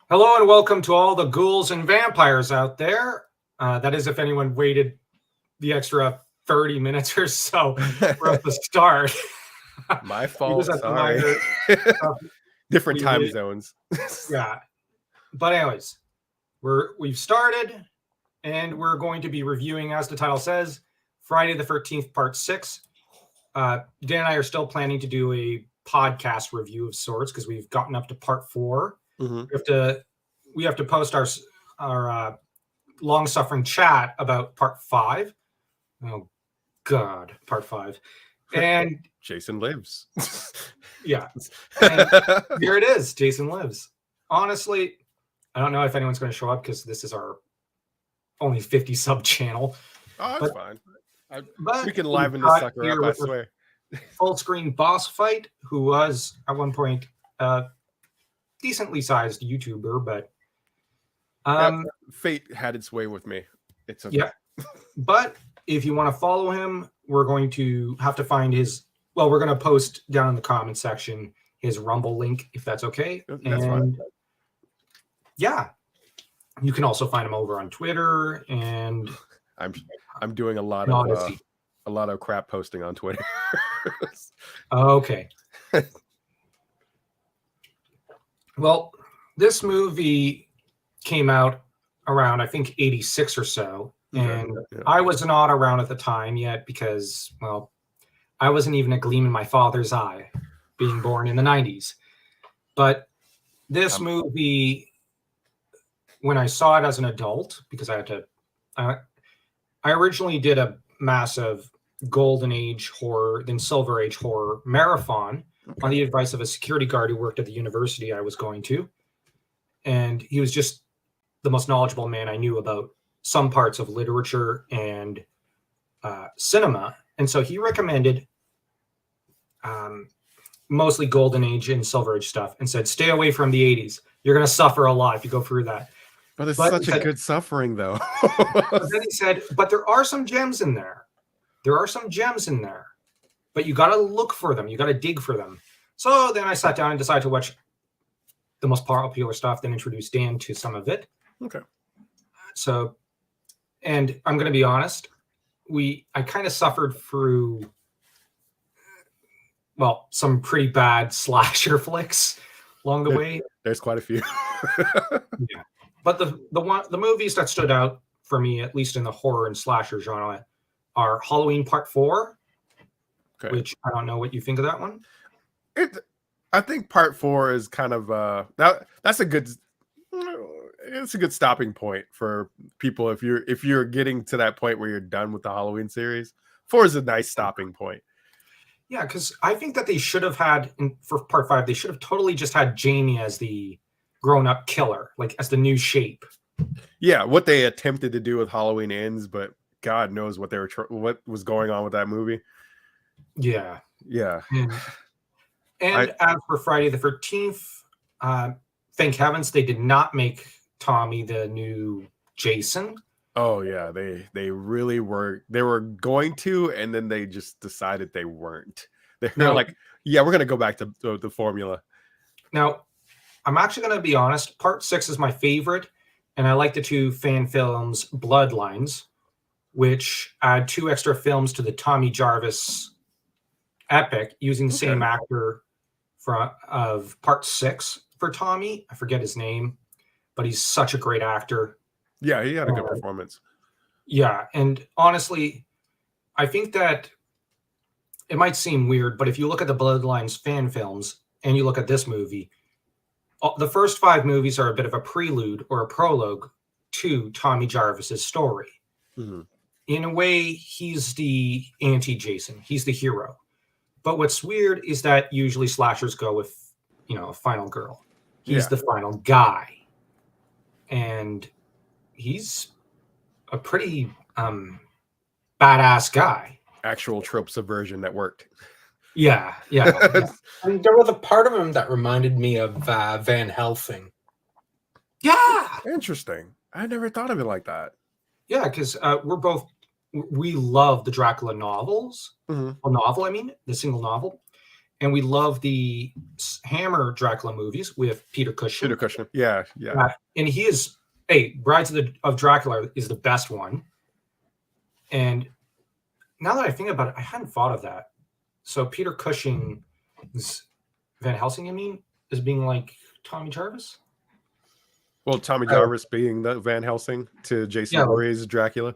Hello and welcome to all the ghouls and vampires out there. That is, if anyone waited the extra 30 minutes or so for us to start. My fault. have Sorry. Different time zones. Yeah. But anyways, we've started and we're going to be reviewing, as the title says, Friday the 13th, Part 6. Dan and I are still planning to do a podcast review of sorts because we've gotten up to Part 4. Mm-hmm. We have to post our long-suffering chat about Part 5. Oh God, Part 5, and Jason lives. Yeah, and here it is. Jason lives. Honestly, I don't know if anyone's going to show up because this is our only 50 sub channel. Oh, that's fine. We can liven this sucker up, I swear. Fullscreen Bossfight, who was at one point decently sized YouTuber, but fate had its way with me. It's okay. Yeah, but if you want to follow him, we're going to have to find his. Well, we're going to post down in the comment section his Rumble link, if that's okay. That's fine. Yeah, you can also find him over on Twitter, and I'm doing a lot of crap posting on Twitter. Okay. Well, this movie came out around, I think, 86 or so. And I was not around at the time yet because, well, I wasn't even a gleam in my father's eye, being born in the 90s. But this movie, when I saw it as an adult, because I had to, I originally did a massive Golden Age horror, then Silver Age horror marathon on the advice of a security guard who worked at the university I was going to. And he was just the most knowledgeable man I knew about some parts of literature and cinema. And so he recommended mostly Golden Age and Silver Age stuff and said, stay away from the 80s. You're going to suffer a lot if you go through that. But it's such a good suffering, though. But then he said, but there are some gems in there. There are some gems in there. But you got to look for them. You got to dig for them. So then I sat down and decided to watch the most popular stuff, then introduced Dan to some of it. Okay. So, and I'm going to be honest, I kind of suffered through, well, some pretty bad slasher flicks along the way. There's quite a few. Yeah. But the movies that stood out for me, at least in the horror and slasher genre, are Halloween Part 4, which I don't know what you think of that one. I think Part 4 is kind of that's a good. It's a good stopping point for people if you're getting to that point where you're done with the Halloween series. 4 is a nice stopping point. Yeah, because I think that they should have had for Part 5, they should have totally just had Jamie as the grown-up killer, like as the new Shape. Yeah, what they attempted to do with Halloween Ends, but God knows what what was going on with that movie. Yeah. And as for Friday the 13th, thank heavens they did not make Tommy the new Jason. Oh yeah, they really were. They were going to, and then they just decided they weren't. They're like, yeah, we're gonna go back to the formula. Now, I'm actually gonna be honest. Part 6 is my favorite, and I like the 2 fan films Bloodlines, which add 2 extra films to the Tommy Jarvis epic using the same actor of Part 6 for Tommy. I forget his name, but he's such a great actor. Yeah, he had a good performance. Yeah, and honestly, I think that it might seem weird, but if you look at the Bloodlines fan films and you look at this movie, the first 5 movies are a bit of a prelude or a prologue to Tommy Jarvis's story. Mm-hmm. In a way, he's the anti-Jason. He's the hero. But what's weird is that usually slashers go with, a final girl. He's the final guy. And he's a pretty badass guy. Actual trope subversion that worked. Yeah. And there was a part of him that reminded me of Van Helsing. Yeah. Interesting. I never thought of it like that. Yeah, because we love the Dracula novels. Mm-hmm. Well, novel, I mean, the single novel. and we love the Hammer Dracula movies with Peter Cushing. Peter Cushing, yeah. And he is, Brides of Dracula is the best one. And now that I think about it, I hadn't thought of that. So Peter Cushing is Van Helsing, I mean, is being like Tommy Jarvis? Well, Tommy Jarvis being the Van Helsing to Jason Voorhees' Dracula.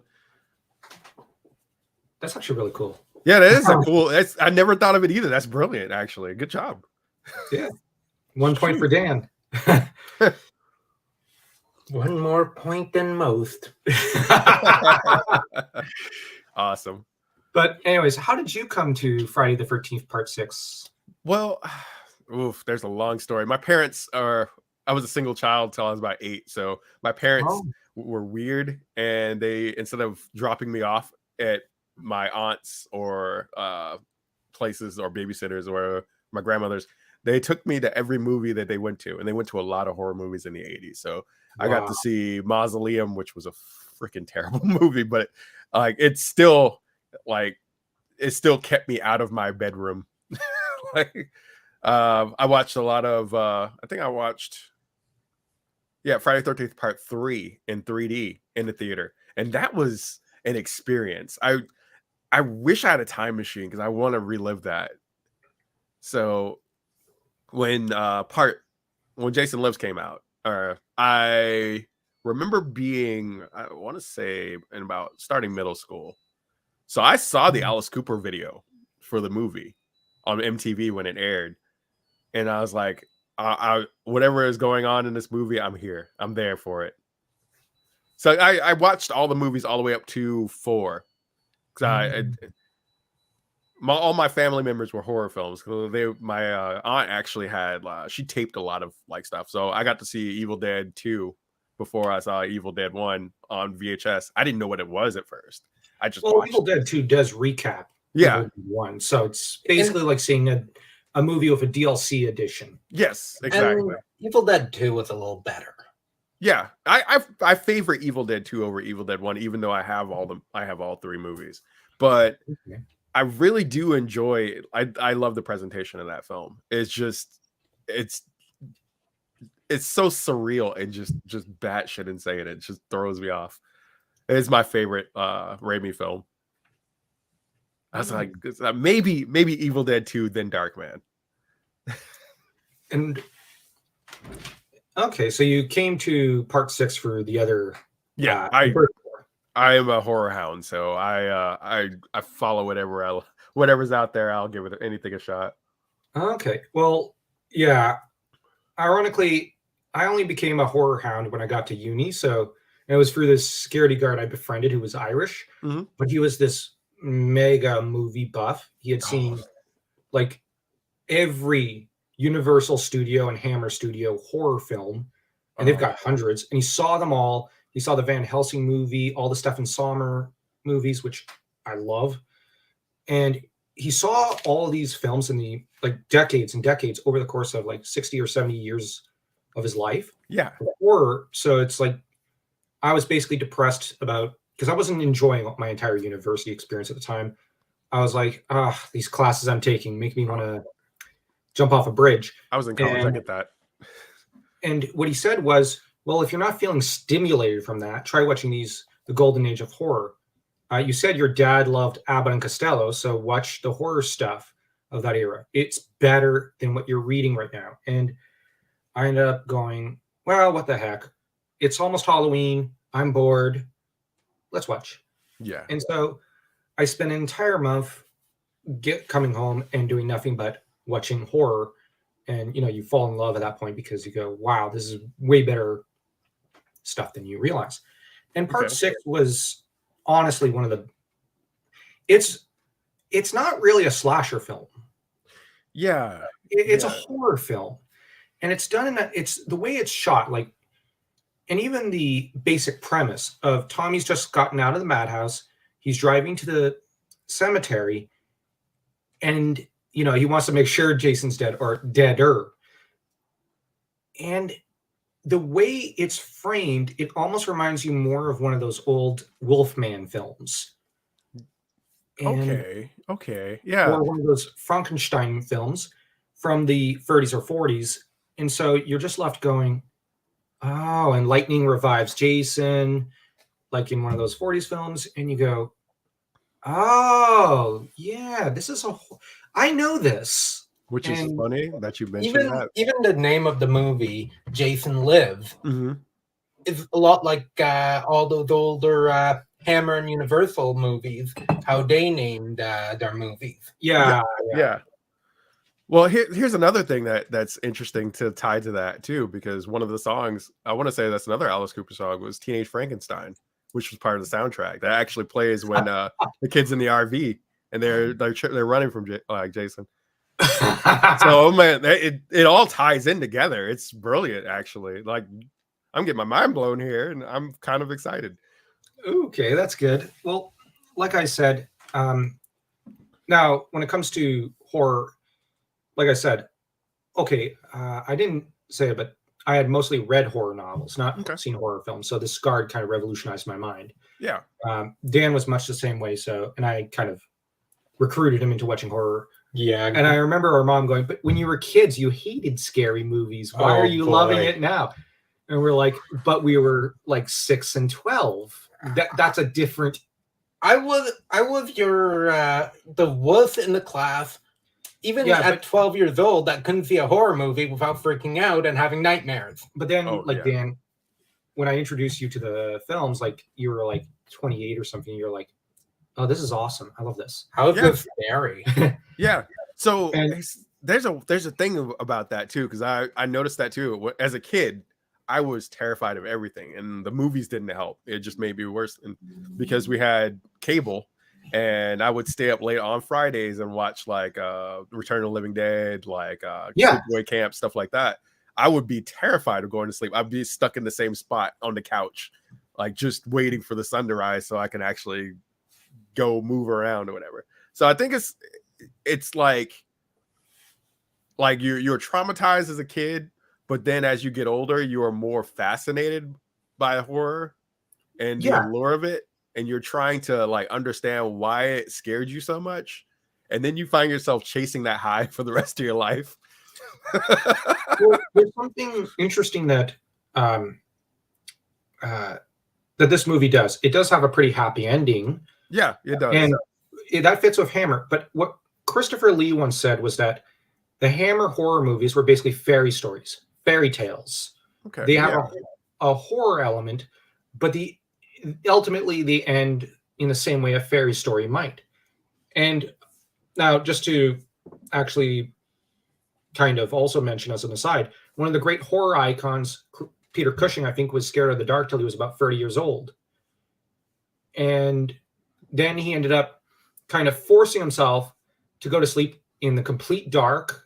That's actually really cool. Yeah, that is a cool. I never thought of it either. That's brilliant, actually. Good job. Yeah. 1 point for Dan. One more point than most. Awesome. But anyways, how did you come to Friday the 13th Part 6? Well, there's a long story. My parents I was a single child till I was about 8. So my parents were weird, and they, instead of dropping me off at my aunt's or places or babysitters or my grandmother's, they took me to every movie that they went to, and they went to a lot of horror movies in the 80s. So I got to see Mausoleum, which was a freaking terrible movie, but it still kept me out of my bedroom. I watched a lot of Friday the 13th Part 3 in 3D in the theater, and that was an experience. I wish I had a time machine because I want to relive that. So when Jason Lives came out, I remember being, I want to say, in about starting middle school. So I saw the Alice Cooper video for the movie on MTV when it aired, and I was like, whatever is going on in this movie, I'm here. I'm there for it. So I watched all the movies all the way up to 4. Because all my family members were horror films. My aunt actually had, she taped a lot of stuff. So I got to see Evil Dead 2 before I saw Evil Dead 1 on VHS. I didn't know what it was at first. I just watched Evil Dead 2 does recap Evil Dead 1. So it's basically like seeing a movie with a DLC edition. Yes, exactly. And Evil Dead 2 was a little better. Yeah, I favor Evil Dead 2 over Evil Dead 1, even though I have all 3 movies. But I really do enjoy. I love the presentation of that film. It's just it's so surreal and just batshit insane. It just throws me off. It's my favorite Raimi film. I was like, maybe Evil Dead 2, then Darkman. And okay, so you came to Part 6 for the other. Yeah, I am a horror hound, so I follow whatever's out there. I'll give it anything a shot. Okay, well, yeah. Ironically, I only became a horror hound when I got to uni. So it was through this security guard I befriended who was Irish, but he was this mega movie buff. He had seen like every Universal Studio and Hammer Studio horror film, and they've got hundreds. And he saw them all. He saw the Van Helsing movie, all the Stephen Sommer movies, which I love. And he saw all of these films in the decades and decades over the course of 60 or 70 years of his life. Yeah. Horror. So it's like I was basically depressed about, because I wasn't enjoying my entire university experience at the time. I was like, these classes I'm taking make me want to jump off a bridge. I was in college. I get that. And what he said was, well, if you're not feeling stimulated from that, try watching the golden age of horror. You said your dad loved Abbott and Costello, so watch the horror stuff of that era. It's better than what you're reading right now. And I ended up going, well, what the heck? It's almost Halloween. I'm bored. Let's watch. Yeah. And so I spent an entire month coming home and doing nothing but watching horror. And, you fall in love at that point because you go, wow, this is way better stuff than you realize. And Part 6 was honestly one of the, it's not really a slasher film. Yeah. It's a horror film. And it's done it's the way it's shot, and even the basic premise of Tommy's just gotten out of the madhouse. He's driving to the cemetery and, he wants to make sure Jason's dead or deader. And the way it's framed, it almost reminds you more of one of those old Wolfman films. Okay. Yeah. Or one of those Frankenstein films. from the 30s or 40s. And so you're just left going, oh, and lightning revives Jason, like in one of those 40s films. And you go, oh, yeah, I know this. Which is And funny that you mentioned that. Even the name of the movie, Jason Live, is a lot like all those older Hammer and Universal movies, how they named their movies. Yeah. Well, here's another thing that's interesting to tie to that too, because one of the songs, I want to say that's another Alice Cooper song, was Teenage Frankenstein, which was part of the soundtrack. That actually plays when the kid's in the RV and they're running from Jason. So man, it all ties in together. It's brilliant, actually. Like, I'm getting my mind blown here, and I'm kind of excited. Okay, that's good. Well, like I said, now when it comes to horror, like I said, okay, I didn't say it, but I had mostly read horror novels, not seen horror films. So this Scarred kind of revolutionized my mind. Yeah. Dan was much the same way. So, and I kind of recruited him into watching horror. Yeah. And I remember our mom going, but when you were kids, you hated scary movies. Why are you loving it now? And we're like, but we were like 6 and 12. That's a different. I was your the wuss in the class, even at 12 years old, that couldn't see a horror movie without freaking out and having nightmares. But then, Dan, when I introduced you to the films, like you were like 28 or something, you're like, oh, this is awesome. I love this. How is this scary? Yeah. So there's a thing about that too, because I noticed that too. As a kid, I was terrified of everything, and the movies didn't help. It just made me worse, because we had cable, and I would stay up late on Fridays and watch like Return of the Living Dead, like Sleepaway Camp, stuff like that. I would be terrified of going to sleep. I'd be stuck in the same spot on the couch, like just waiting for the sun to rise so I can actually go move around or whatever. So I think it's like you're traumatized as a kid, but then as you get older, you are more fascinated by horror and the allure of it, and you're trying to like understand why it scared you so much, and then you find yourself chasing that high for the rest of your life. Well, there's something interesting that that this movie does. It does have a pretty happy ending. Yeah, it does. And that fits with Hammer. But what Christopher Lee once said was that the Hammer horror movies were basically fairy stories, fairy tales. Okay. They have a horror element, but ultimately they end in the same way a fairy story might. And now, just to actually kind of also mention as an aside, one of the great horror icons, Peter Cushing, I think, was scared of the dark till he was about 30 years old. And then he ended up kind of forcing himself to go to sleep in the complete dark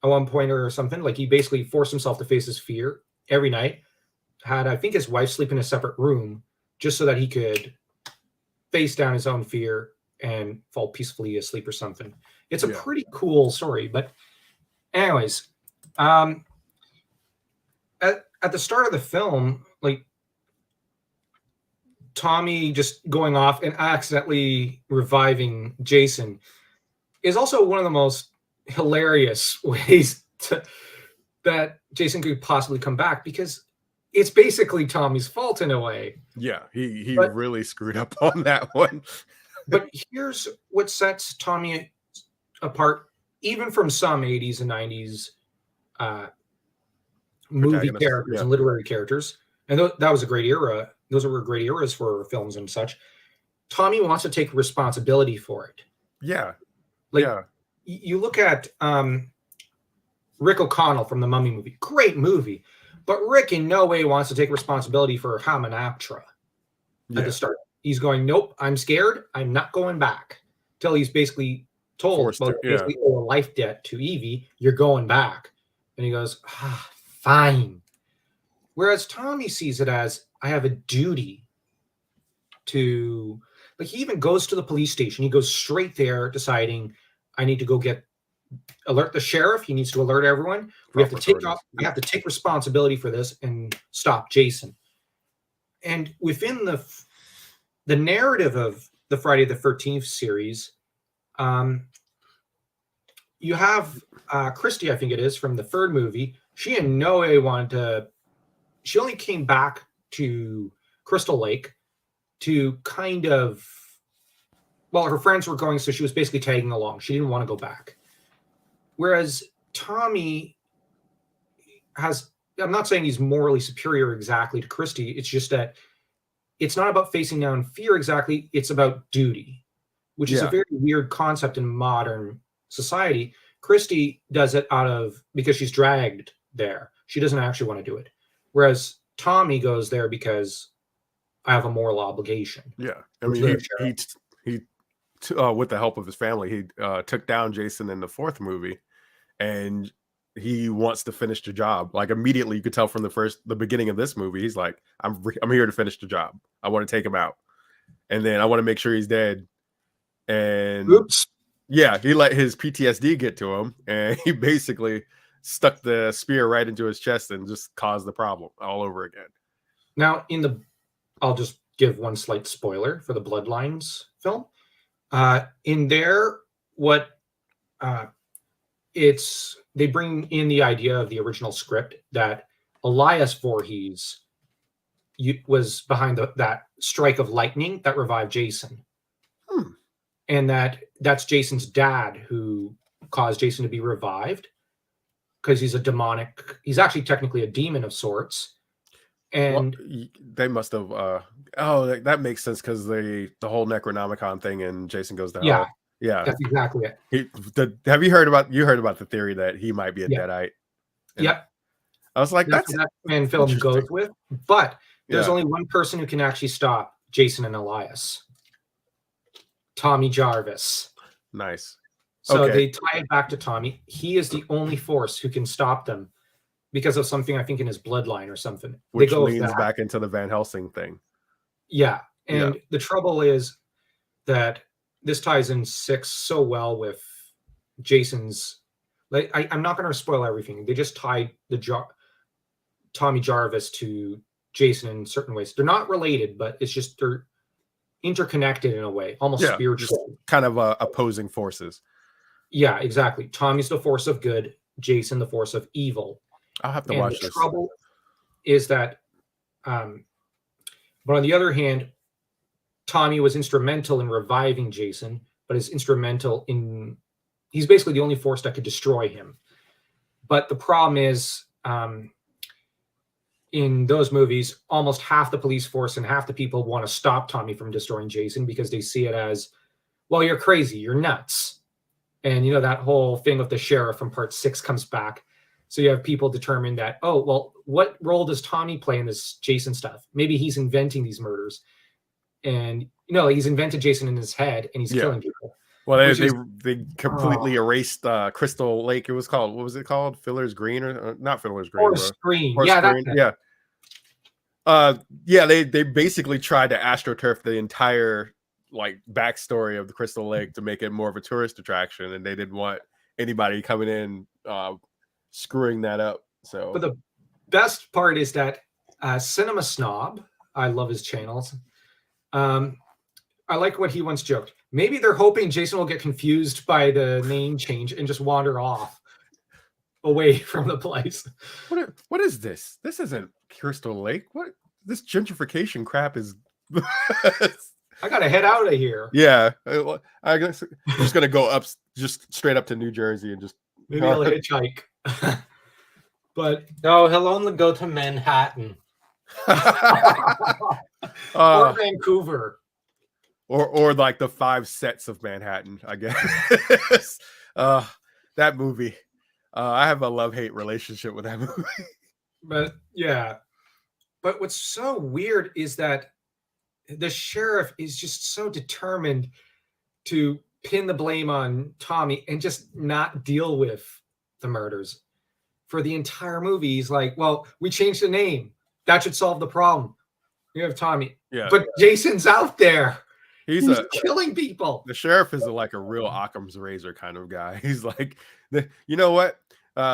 at one point or something. Like, he basically forced himself to face his fear every night. Had, I think, his wife sleep in a separate room just so that he could face down his own fear and fall peacefully asleep or something. It's a pretty cool story. But anyways, at the start of the film, like, Tommy just going off and accidentally reviving Jason is also one of the most hilarious ways that Jason could possibly come back, because it's basically Tommy's fault in a way. Yeah, he really screwed up on that one. But here's what sets Tommy apart, even from some 80s and 90s movie characters and literary characters. And that was a great era. Those were great eras for films and such. Tommy wants to take responsibility for it. Yeah. You look at Rick O'Connell from the Mummy movie. Great movie. But Rick in no way wants to take responsibility for Haman Aptra at the start. He's going, nope, I'm scared. I'm not going back. Till he's basically told about basically a life debt to Evie. You're going back. And he goes, fine. Whereas Tommy sees it as, I have a duty to, like, he even goes to the police station. He goes straight there deciding, I need to go alert the sheriff. He needs to alert everyone. We have to take responsibility for this and stop Jason. And within the narrative of the Friday the 13th series, you have Christy, I think it is, from the third movie. She in no way wanted to. She only came back to Crystal Lake to kind of. Well, her friends were going, so she was basically tagging along. She didn't want to go back. Whereas Tommy has. I'm not saying he's morally superior exactly to Christy. It's just that it's not about facing down fear exactly. It's about duty, which is a very weird concept in modern society. Christy does it because she's dragged there. She doesn't actually want to do it. Whereas Tommy goes there because I have a moral obligation. Yeah. I mean, he with the help of his family, he took down Jason in the fourth movie, and he wants to finish the job. Like immediately, you could tell from the beginning of this movie, he's like, I'm here to finish the job. I want to take him out, and then I want to make sure he's dead. And oops, yeah, he let his PTSD get to him, and he basically stuck the spear right into his chest and just caused the problem all over again. Now, I'll just give one slight spoiler for the Bloodlines film. In there, they bring in the idea of the original script that Elias Voorhees was behind that strike of lightning that revived Jason. And that's Jason's dad who caused Jason to be revived because he's actually technically a demon of sorts. And they must have that makes sense because the whole Necronomicon thing and Jason Goes to Hell. Yeah, that's exactly it. Have you heard about the theory that he might be a Deadite? Yep. I was like, that's what that man film goes with. But there's only one person who can actually stop Jason and Elias. Tommy Jarvis. Nice. So they tie it back to Tommy. He is the only force who can stop them because of something, I think, in his bloodline or something. Which leans back into the Van Helsing thing. Yeah. And the trouble is that this ties in 6 so well with Jason's. Like, I'm not going to spoil everything. They just tied Tommy Jarvis to Jason in certain ways. They're not related, but it's just they're interconnected in a way, almost spiritual. Kind of opposing forces. Yeah, exactly. Tommy's the force of good, Jason the force of evil. I'll have to watch this. The trouble is that, but on the other hand, Tommy was instrumental in reviving Jason, but is instrumental in. He's basically the only force that could destroy him. But the problem is, in those movies, almost half the police force and half the people want to stop Tommy from destroying Jason because they see it as, well, you're crazy, you're nuts. And that whole thing with the sheriff from part 6 comes back. So you have people determine that, oh, well, what role does Tommy play in this Jason stuff? Maybe he's inventing these murders. And, he's invented Jason in his head and he's killing people. Well, they completely erased Crystal Lake. It was called, what was it called? Fuller's Green or not Fuller's Green? Forest Green. Yeah. They basically tried to astroturf the entire backstory of the Crystal Lake to make it more of a tourist attraction, and they didn't want anybody coming in screwing that up. So, but the best part is that Cinema Snob, I love his channels. I like what he once joked. Maybe they're hoping Jason will get confused by the name change and just wander off away from the place. What is this? This isn't Crystal Lake. What this gentrification crap is? I gotta head out of here. Yeah, I guess I'm just gonna go up, just straight up to New Jersey and just maybe I'll hitchhike. But no, he'll only go to Manhattan or Vancouver. Or like the 5 sets of Manhattan, I guess. That movie. I have a love-hate relationship with that movie. But what's so weird is that the sheriff is just so determined to pin the blame on Tommy and just not deal with the murders. For the entire movie, he's like, well, we changed the name. That should solve the problem. We have Tommy. Yeah. But Jason's out there. He's killing people. The sheriff is like a real Occam's razor kind of guy. He's like, you know what?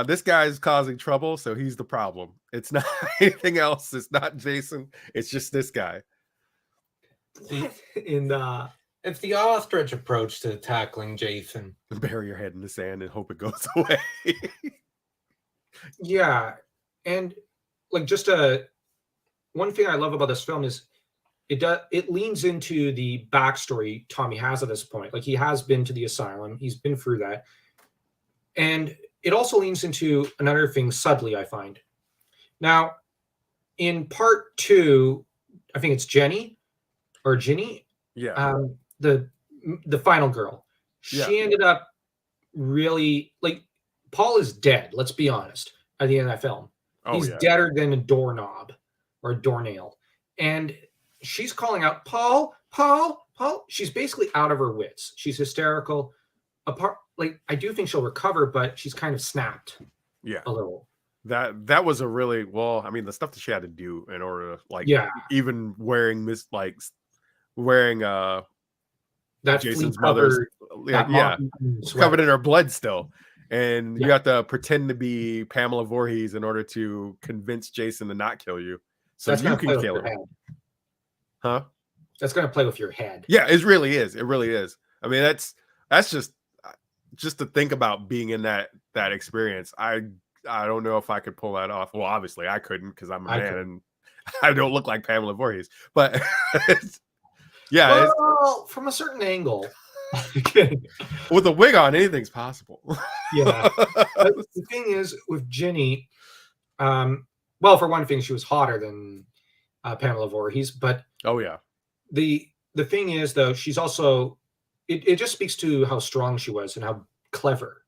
This guy's causing trouble, so he's the problem. It's not anything else. It's not Jason. It's just this guy. And It's the ostrich approach to tackling Jason. Bury your head in the sand and hope it goes away. Yeah, and like one thing I love about this film is it leans into the backstory Tommy has at this point. Like, he has been to the asylum, he's been through that, and it also leans into another thing subtly, I find. Now, in part 2, I think it's Ginny. Yeah. The final girl. She ended up really, like, Paul is dead, let's be honest, at the end of that film. He's deader than a doorknob or a doornail. And she's calling out, Paul, Paul, Paul. She's basically out of her wits. She's hysterical. I do think she'll recover, but she's kind of snapped. Yeah. A little. That was a really, well, I mean, the stuff that she had to do in order to, like, even wearing that Jason's mother's covered in her blood still, and you have to pretend to be Pamela Voorhees in order to convince Jason to not kill you, so you can kill him. Huh? That's gonna play with your head. Yeah, it really is. It really is. I mean, that's just to think about being in that experience. I don't know if I could pull that off. Well, obviously I couldn't, because I'm a man and I don't look like Pamela Voorhees. But well, from a certain angle, with a wig on, anything's possible. Yeah. The thing is, with Ginny, well, for one thing, she was hotter than Pamela Voorhees. But the thing is, though, she's also it just speaks to how strong she was and how clever.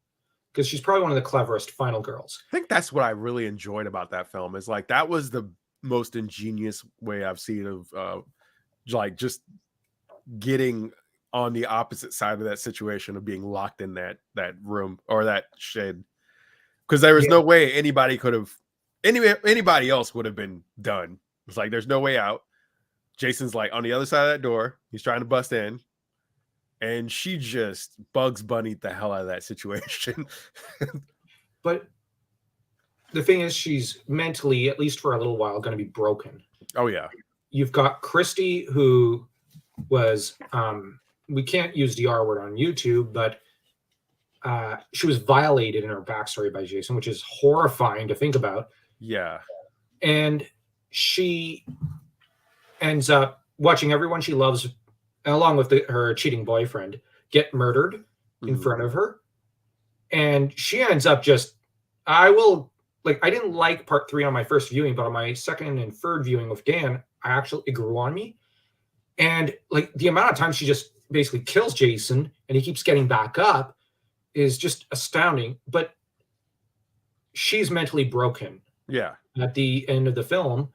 Because she's probably one of the cleverest final girls. I think that's what I really enjoyed about that film, is like that was the most ingenious way I've seen of like just getting on the opposite side of that situation of being locked in that room or that shed. Because there was no way anybody else would have been done. It's like there's no way out. Jason's like on the other side of that door. He's trying to bust in. And she just Bugs Bunnied the hell out of that situation. But the thing is, she's mentally, at least for a little while, going to be broken. Oh, yeah. You've got Christy, who was, we can't use the R word on YouTube, but she was violated in her backstory by Jason, which is horrifying to think about. Yeah. And she ends up watching everyone she loves, along with her cheating boyfriend, get murdered in front of her. And she ends up I didn't like part 3 on my first viewing, but on my second and third viewing with Dan, it grew on me. And like the amount of time she just basically kills Jason and he keeps getting back up is just astounding. But she's mentally broken. Yeah. At the end of the film.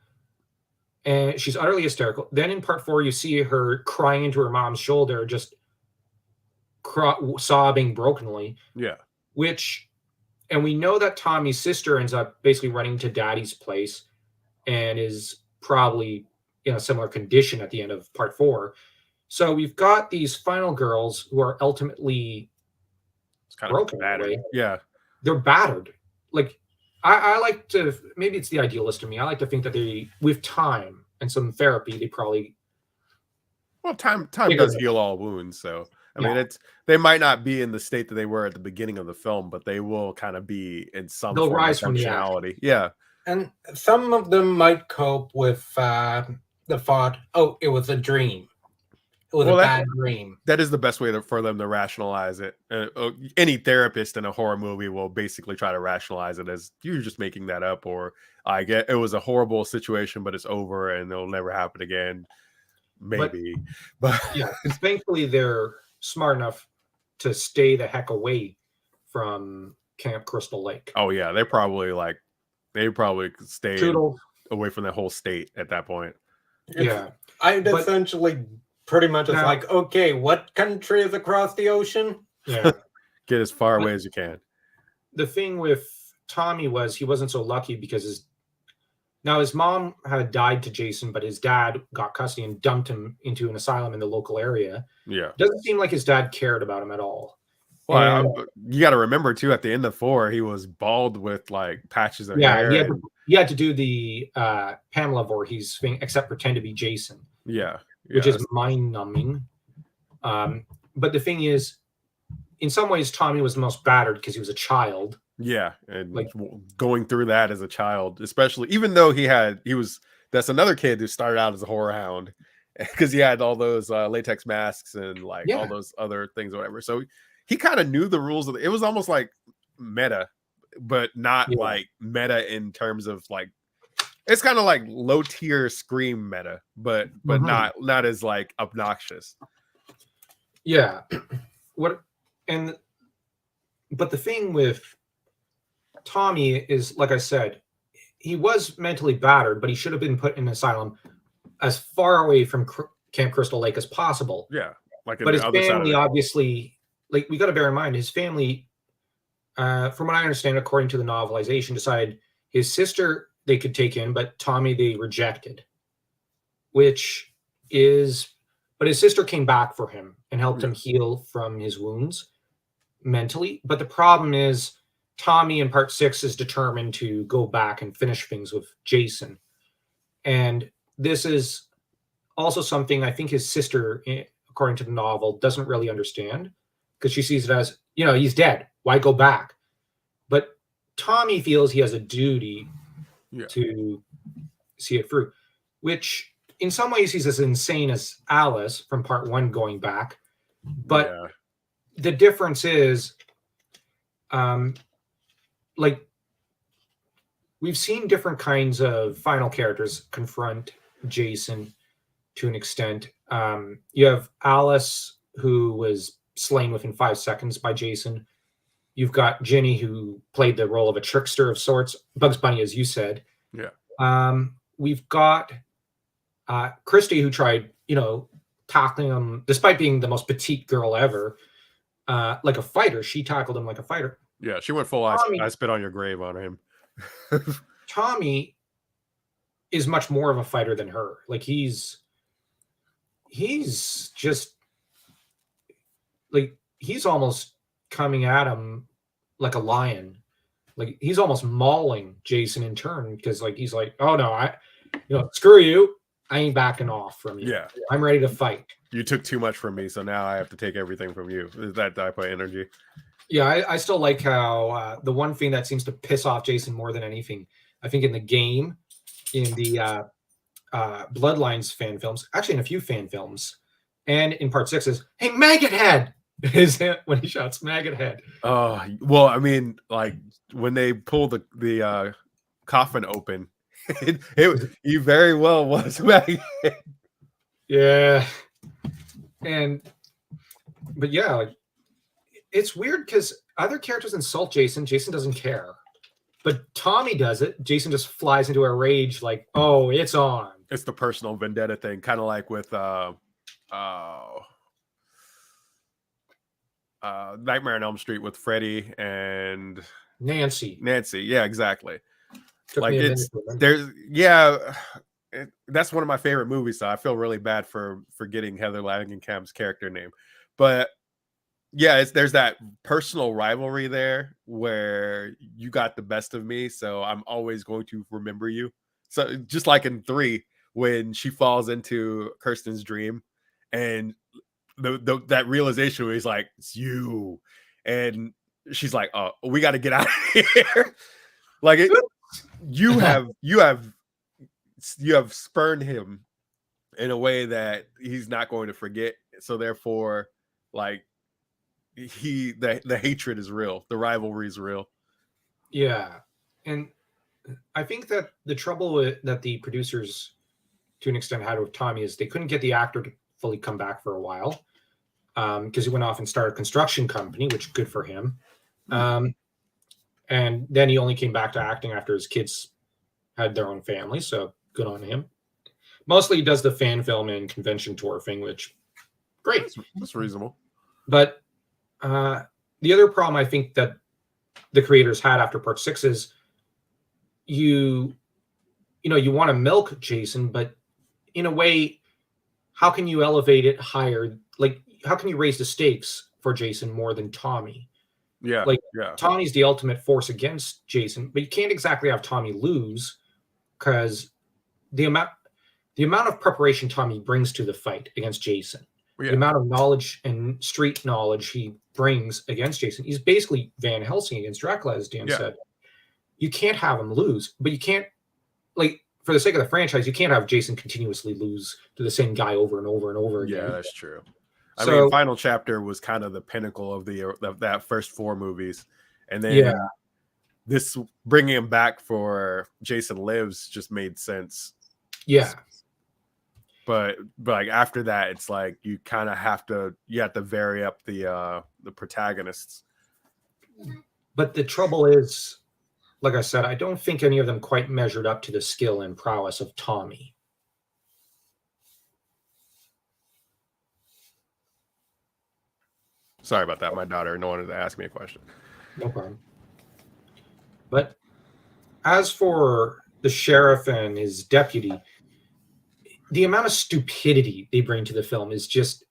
And she's utterly hysterical. Then in part 4, you see her crying into her mom's shoulder, just sobbing brokenly. Yeah. And we know that Tommy's sister ends up basically running to Daddy's place and is probably in a similar condition at the end of part 4. So we've got these final girls who are ultimately broken. Battered. Yeah. They're battered. Like, I like to, maybe it's the idealist in me, I like to think that with time and some therapy, they probably... Well, time does heal all wounds, so... I mean, they might not be in the state that they were at the beginning of the film, but they will kind of be in some They'll form rise of functionality. Yeah. And some of them might cope with the thought, oh, it was a dream. It was a bad dream. That is the best way for them to rationalize it. Any therapist in a horror movie will basically try to rationalize it as you're just making that up, or I get it was a horrible situation, but it's over and it'll never happen again. Maybe. But yeah, thankfully they're smart enough to stay the heck away from Camp Crystal Lake. Oh yeah, they probably stay away from that whole state at that point. Yeah. I'd essentially pretty much is like, okay, what country is across the ocean? Yeah. Get as far away as you can. The thing with Tommy was he wasn't so lucky because his mom had died to Jason, but his dad got custody and dumped him into an asylum in the local area. Yeah. Doesn't seem like his dad cared about him at all. Well, you got to remember too, at the end of 4, he was bald with like patches of hair. Yeah, he had to do the Pamela Voorhees thing, except pretend to be Jason. Yeah. Which is mind-numbing. But the thing is, in some ways, Tommy was the most battered because he was a child. Yeah, and Like going through that as a child, especially, even though that's another kid who started out as a horror hound because he had all those latex masks and like all those other things or whatever. So he kind of knew the rules of it. Was almost like meta, but not like meta in terms of like, it's kind of like low tier Scream meta, but not as like obnoxious. Yeah. But the thing with Tommy is, like I said, he was mentally battered, but he should have been put in an asylum as far away from Camp Crystal Lake as possible. Yeah. But his family, obviously, like, we got to bear in mind, his family, from what I understand, according to the novelization, decided his sister they could take in, but Tommy they rejected. But his sister came back for him and helped him heal from his wounds mentally. But the problem is, Tommy in part 6 is determined to go back and finish things with Jason. And this is also something I think his sister, according to the novel, doesn't really understand, because she sees it as, he's dead. Why go back? But Tommy feels he has a duty to see it through, which in some ways he's as insane as Alice from part 1 going back. But the difference is, like, we've seen different kinds of final characters confront Jason to an extent. You have Alice, who was slain within 5 seconds by Jason. You've got Ginny, who played the role of a trickster of sorts. Bugs Bunny, as you said. Yeah. We've got Christy, who tried, tackling him, despite being the most petite girl ever, like a fighter. She tackled him like a fighter. Yeah, she went full I spit on your grave on him. Tommy is much more of a fighter than her. Like, he's just like, he's almost coming at him like a lion. Like, he's almost mauling Jason in turn, because like, he's like, oh no, screw you. I ain't backing off from you. Yeah. I'm ready to fight. You took too much from me, so now I have to take everything from you. Is that type of energy? Yeah, I still like how the one thing that seems to piss off Jason more than anything, I think in the game, in the Bloodlines fan films, actually in a few fan films, and in part 6 is, hey, Maggot Head! Is when he shouts Maggot Head. Oh, well, I mean, like, when they pull the coffin open, he very well was Maggot Head. Yeah. But yeah, like, it's weird because other characters insult Jason. Jason doesn't care. But Tommy does it. Jason just flies into a rage like, oh, it's on. It's the personal vendetta thing, kind of like with Nightmare on Elm Street with Freddy and Nancy. Yeah, exactly. Like, that's one of my favorite movies, so I feel really bad for forgetting Heather Langenkamp's character name. But yeah, there's that personal rivalry there where you got the best of me, so I'm always going to remember you. So just like in 3, when she falls into Kirsten's dream, and that realization where he's like, it's you, and she's like, oh, we got to get out of here. Like, you have spurned him in a way that he's not going to forget. So therefore, like, the hatred is real, the rivalry is real. Yeah, and I think that the trouble that the producers, to an extent, had with Tommy is they couldn't get the actor to fully come back for a while, because he went off and started a construction company, which good for him. And then he only came back to acting after his kids had their own family, so good on him. Mostly he does the fan film and convention tour thing, which great. That's reasonable. But the other problem I think that the creators had after part 6 is you want to milk Jason, but in a way, how can you elevate it higher? Like, how can you raise the stakes for Jason more than Tommy? Yeah. Like, Tommy's the ultimate force against Jason, but you can't exactly have Tommy lose, because the amount of preparation Tommy brings to the fight against Jason. the amount of knowledge and street knowledge he brings against Jason. He's basically Van Helsing against Dracula, as Dan said. You can't have him lose, but you can't, like, for the sake of the franchise, you can't have Jason continuously lose to the same guy over and over and over again. Yeah, that's true. I mean, Final Chapter was kind of the pinnacle of that first 4 movies, and then this bringing him back for Jason Lives just made sense. Yeah, but like after that, it's like you kind of have to vary up the protagonists. But the trouble is, like I said, I don't think any of them quite measured up to the skill and prowess of Tommy. Sorry about that. My daughter wanted to ask me a question. No problem. But as for the sheriff and his deputy, the amount of stupidity they bring to the film is just,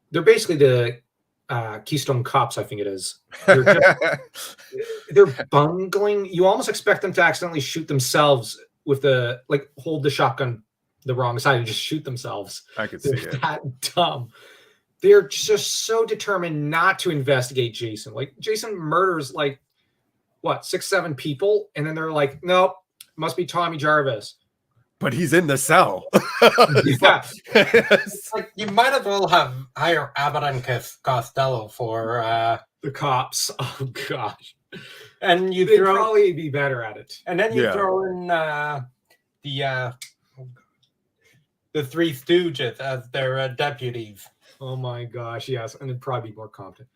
they're basically the Keystone Cops, I think it is. They're bungling. You almost expect them to accidentally shoot themselves with hold the shotgun the wrong side and just shoot themselves. I could see it. That dumb. They're just so determined not to investigate Jason. Like, Jason murders, 6, 7 people, and then they're like, nope, must be Tommy Jarvis. But he's in the cell. Yeah. Like, you might as well have hire Abbott and Costello for the cops. Oh gosh. And they'd probably be better at it. And then you throw in the Three Stooges as their deputies. Oh my gosh, yes, and they'd probably be more competent.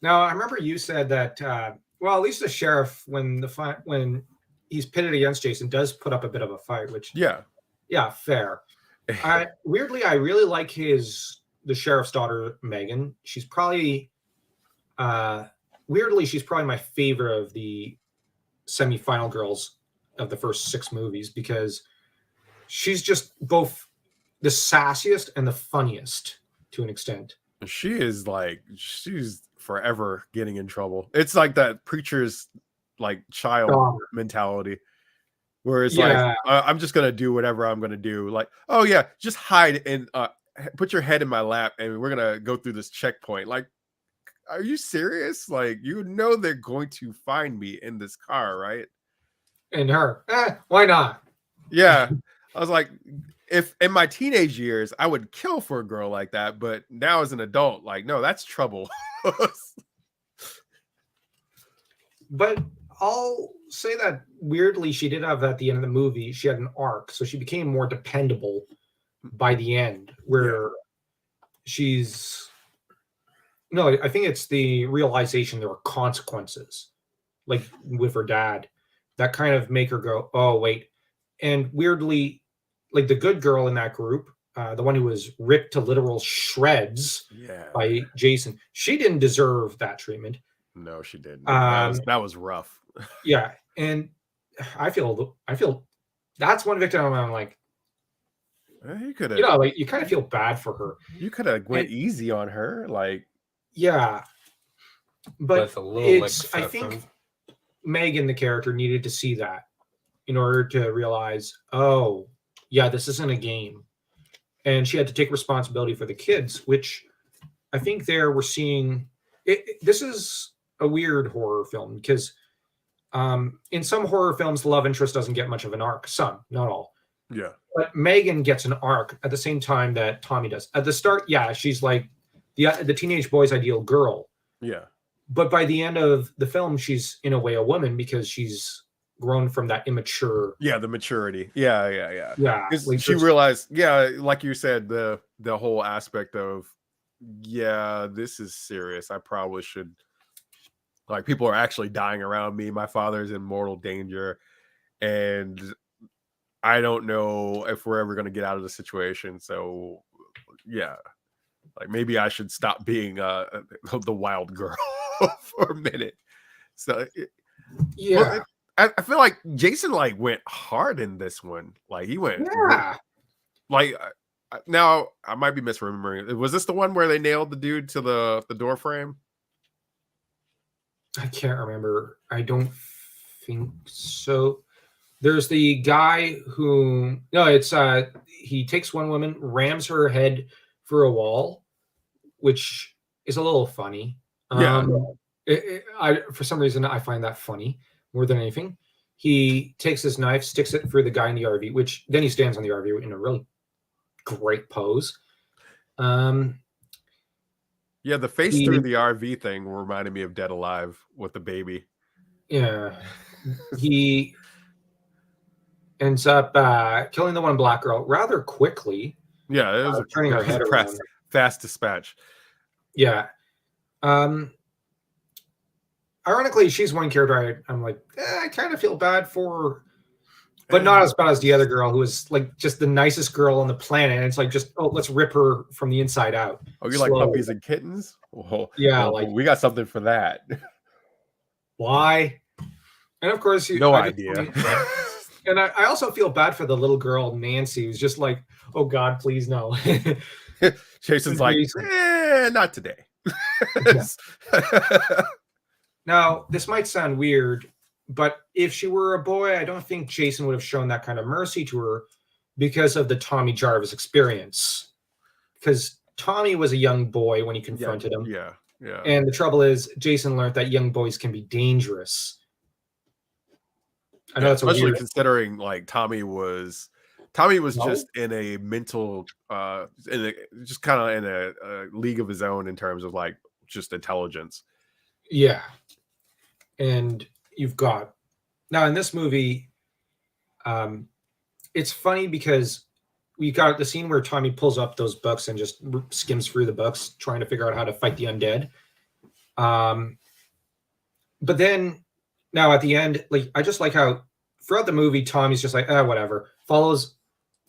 Now, I remember you said that at least the sheriff, when he's pitted against Jason, does put up a bit of a fight, which fair. Weirdly, I really like the sheriff's daughter, Megan. She's probably she's probably my favorite of the semi-final girls of the first 6 movies, because she's just both the sassiest and the funniest to an extent. She's forever getting in trouble. It's like that preacher's child mentality, where it's I'm just gonna do whatever I'm gonna do. Like, oh yeah, just hide and put your head in my lap, and we're gonna go through this checkpoint. Like, are you serious? Like, they're going to find me in this car, right? And her, why not? Yeah, I was like, if in my teenage years I would kill for a girl like that, but now as an adult, no, that's trouble. But I'll say that weirdly, she did have at the end of the movie, she had an arc, so she became more dependable by the end, where I think it's the realization there were consequences, like with her dad, that kind of make her go, oh wait. And weirdly, the good girl in that group, the one who was ripped to literal shreds by Jason, she didn't deserve that treatment. No, she didn't. That was rough. Yeah, and I feel that's one victim I'm like, you could have, you kind of feel bad for her. You could have went easy on her, but I think Megan, the character, needed to see that in order to realize, oh yeah, this isn't a game, and she had to take responsibility for the kids, which I think we're seeing. This is a weird horror film, because in some horror films, the love interest doesn't get much of an arc. Some, not all. Yeah. But Megan gets an arc at the same time that Tommy does. At the start, she's like the teenage boy's ideal girl. Yeah. But by the end of the film, she's in a way a woman, because she's grown from that immature. Yeah, the maturity. Yeah. She realized, like you said, the whole aspect of, this is serious. I probably should. People are actually dying around me. My father's in mortal danger, and I don't know if we're ever going to get out of the situation. So, maybe I should stop being the wild girl for a minute. So, I feel like Jason went hard in this one. He went, now I might be misremembering. Was this the one where they nailed the dude to the door frame? I can't remember. I think so. There's the guy who, no, it's he takes one woman, rams her head through a wall, which is a little funny. Yeah. For some reason, I find that funny more than anything. He takes his knife, sticks it through the guy in the RV, which then he stands on the RV in a really great pose. Yeah, the face through the RV thing reminded me of Dead Alive with the baby. Yeah. He ends up killing the one black girl rather quickly. Yeah, it was turning her head around. Fast dispatch. Yeah. Ironically, she's one character I'm like, I kind of feel bad for, but not as bad as the other girl, who is like just the nicest girl on the planet. And it's like, just, let's rip her from the inside out. Oh, you like puppies and kittens? Well, yeah, well, we got something for that. Why? And of course, no idea. And I also feel bad for the little girl, Nancy, who's just like, oh God, please no. Jason's like, not today. Now, this might sound weird, but if she were a boy, I don't think Jason would have shown that kind of mercy to her because of the Tommy Jarvis experience. Because Tommy was a young boy when he confronted him. Yeah. And the trouble is, Jason learned that young boys can be dangerous. I know that's especially considering like Tommy was just in a mental, just kind of in a league of his own in terms of like just intelligence. Yeah. And you've got now in this movie, it's funny because we got the scene where Tommy pulls up those books and just skims through the books, trying to figure out how to fight the undead. But then now at the end, like I just like how throughout the movie, Tommy's just like, whatever, follows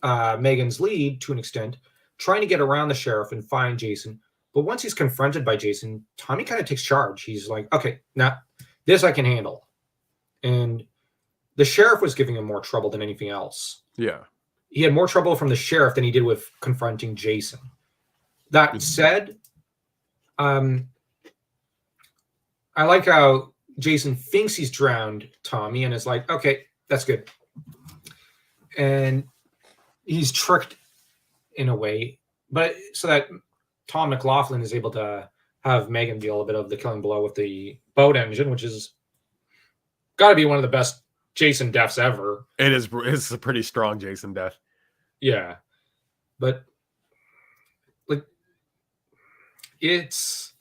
Megan's lead to an extent, trying to get around the sheriff and find Jason. But once he's confronted by Jason, Tommy kind of takes charge. He's like, okay, now this I can handle. And the sheriff was giving him more trouble than anything else. Yeah. He had more trouble from the sheriff than he did with confronting Jason. That said, I like how Jason thinks he's drowned Tommy and is like, okay, that's good. And he's tricked in a way, but so that Tom McLaughlin is able to have Megan deal a bit of the killing blow with the boat engine, which is got to be one of the best Jason deaths ever. It is. It's a pretty strong Jason death. Yeah, but like it's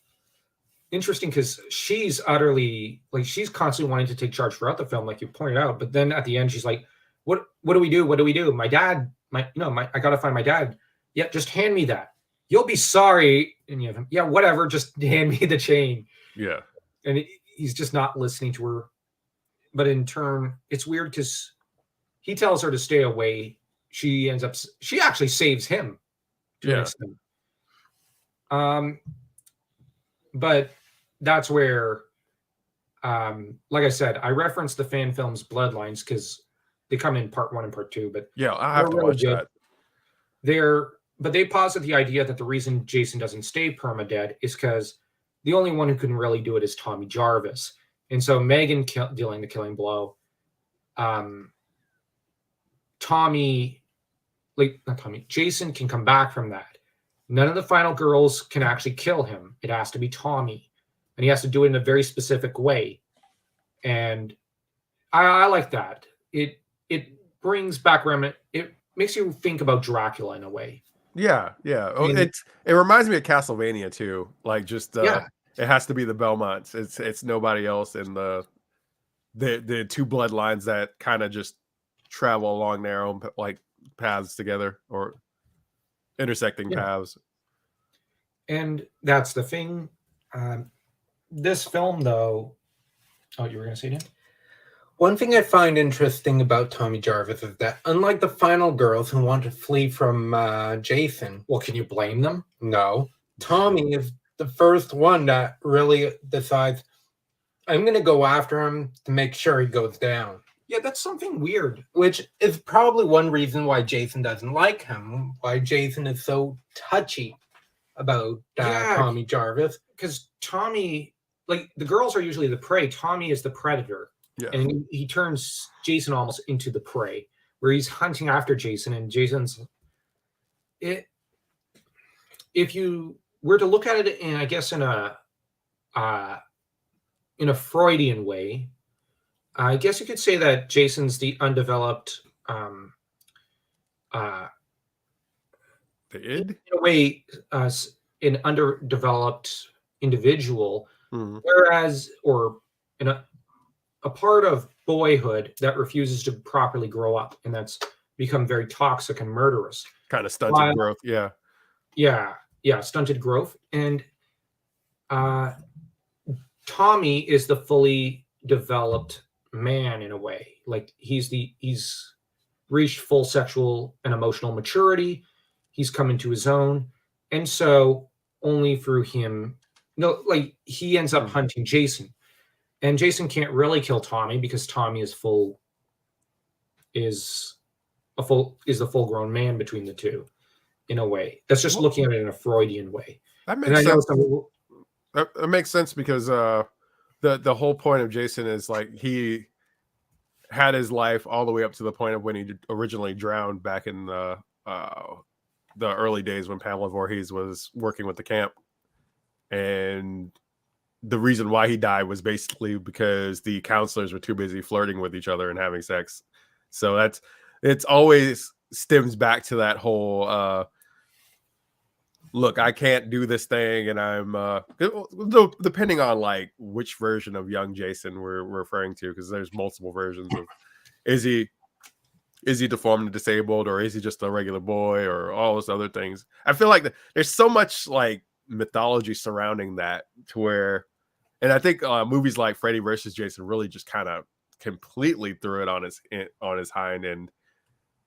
interesting because she's utterly like she's constantly wanting to take charge throughout the film, like you pointed out. But then at the end, she's like, "What do we do? What do we do? My dad, I got to find my dad. Yeah, just hand me that. You'll be sorry." And you have him, yeah, whatever. Just hand me the chain. Yeah, and he's just not listening to her. But in turn, it's weird because he tells her to stay away. She actually saves him. Yeah. But that's where, like I said, I referenced the fan films Bloodlines because they come in part 1 and part 2. But yeah, I have to watch that. But they posit the idea that the reason Jason doesn't stay permadead is because the only one who can really do it is Tommy Jarvis. And so Megan dealing the killing blow, Jason can come back from that. None of the final girls can actually kill him. It has to be Tommy. And he has to do it in a very specific way. And I like that. It brings back remnant. It makes you think about Dracula in a way. Yeah. Oh, it reminds me of Castlevania too. Like just it has to be the Belmonts. It's nobody else in the two bloodlines that kind of just travel along their own like paths together or intersecting paths. And that's the thing. This film, though. Oh, you were going to say, Dan? One thing I find interesting about Tommy Jarvis is that, unlike the final girls who want to flee from Jason, well, can you blame them? No. Tommy is the first one that really decides, I'm going to go after him to make sure he goes down. Yeah, that's something weird. Which is probably one reason why Jason doesn't like him, why Jason is so touchy about Tommy Jarvis. Because Tommy, like, the girls are usually the prey. Tommy is the predator. Yeah. And he turns Jason almost into the prey, where he's hunting after Jason, and Jason's... If you we're to look at it in, I guess, in a Freudian way, I guess you could say that Jason's the undeveloped, the id, in a way, an underdeveloped individual, mm-hmm. whereas, or in a part of boyhood that refuses to properly grow up, and that's become very toxic and murderous. Kind of stunted growth, yeah, stunted growth. And Tommy is the fully developed man in a way. Like he's reached full sexual and emotional maturity. He's come into his own, and so only through him, like he ends up hunting Jason, and Jason can't really kill Tommy because Tommy is the full-grown man between the two, in a way. That's just looking at it in a Freudian way. That makes sense. That makes sense because the whole point of Jason is like he had his life all the way up to the point of when he originally drowned back in the early days when Pamela Voorhees was working with the camp, and the reason why he died was basically because the counselors were too busy flirting with each other and having sex. So it's always stems back to that whole look, I can't do this thing, and I'm depending on like which version of young Jason we're referring to, because there's multiple versions of is he deformed and disabled, or is he just a regular boy, or all those other things. I feel like there's so much like mythology surrounding that to where, and I think movies like Freddy versus Jason really just kind of completely threw it on his hind end,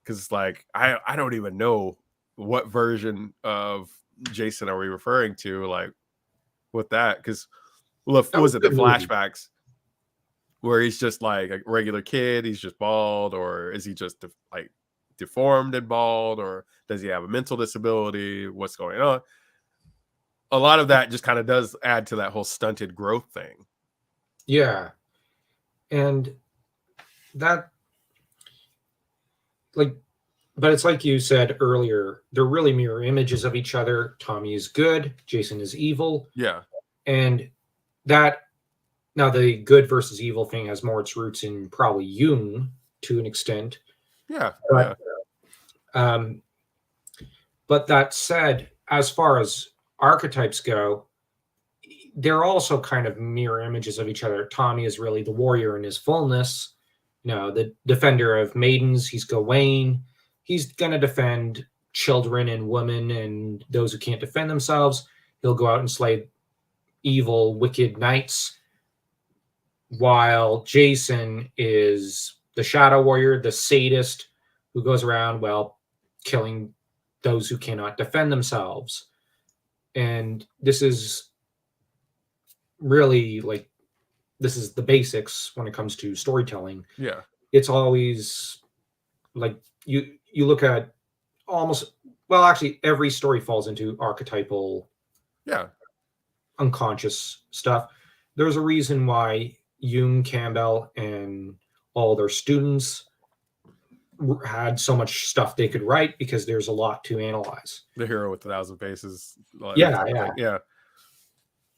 because it's like I don't even know what version of Jason are we referring to, like with that, because was it the flashbacks where he's just like a regular kid, he's just bald, or is he just like deformed and bald, or does he have a mental disability, what's going on? A lot of that just kind of does add to that whole stunted growth thing. Yeah. And that, like, but it's like you said earlier, they're really mirror images of each other. Tommy is good, Jason is evil. Yeah. And that, now the good versus evil thing has more its roots in probably Jung to an extent. Yeah. But that said, as far as archetypes go, they're also kind of mirror images of each other. Tommy is really the warrior in his fullness, the defender of maidens. He's Gawain. He's going to defend children and women and those who can't defend themselves. He'll go out and slay evil, wicked knights, while Jason is the shadow warrior, the sadist who goes around, killing those who cannot defend themselves. And this is really this is the basics when it comes to storytelling. Yeah. It's always like you look at actually every story falls into archetypal, unconscious stuff. There's a reason why Jung, Campbell, and all their students had so much stuff they could write, because there's a lot to analyze. The Hero with 1,000 Faces. Yeah.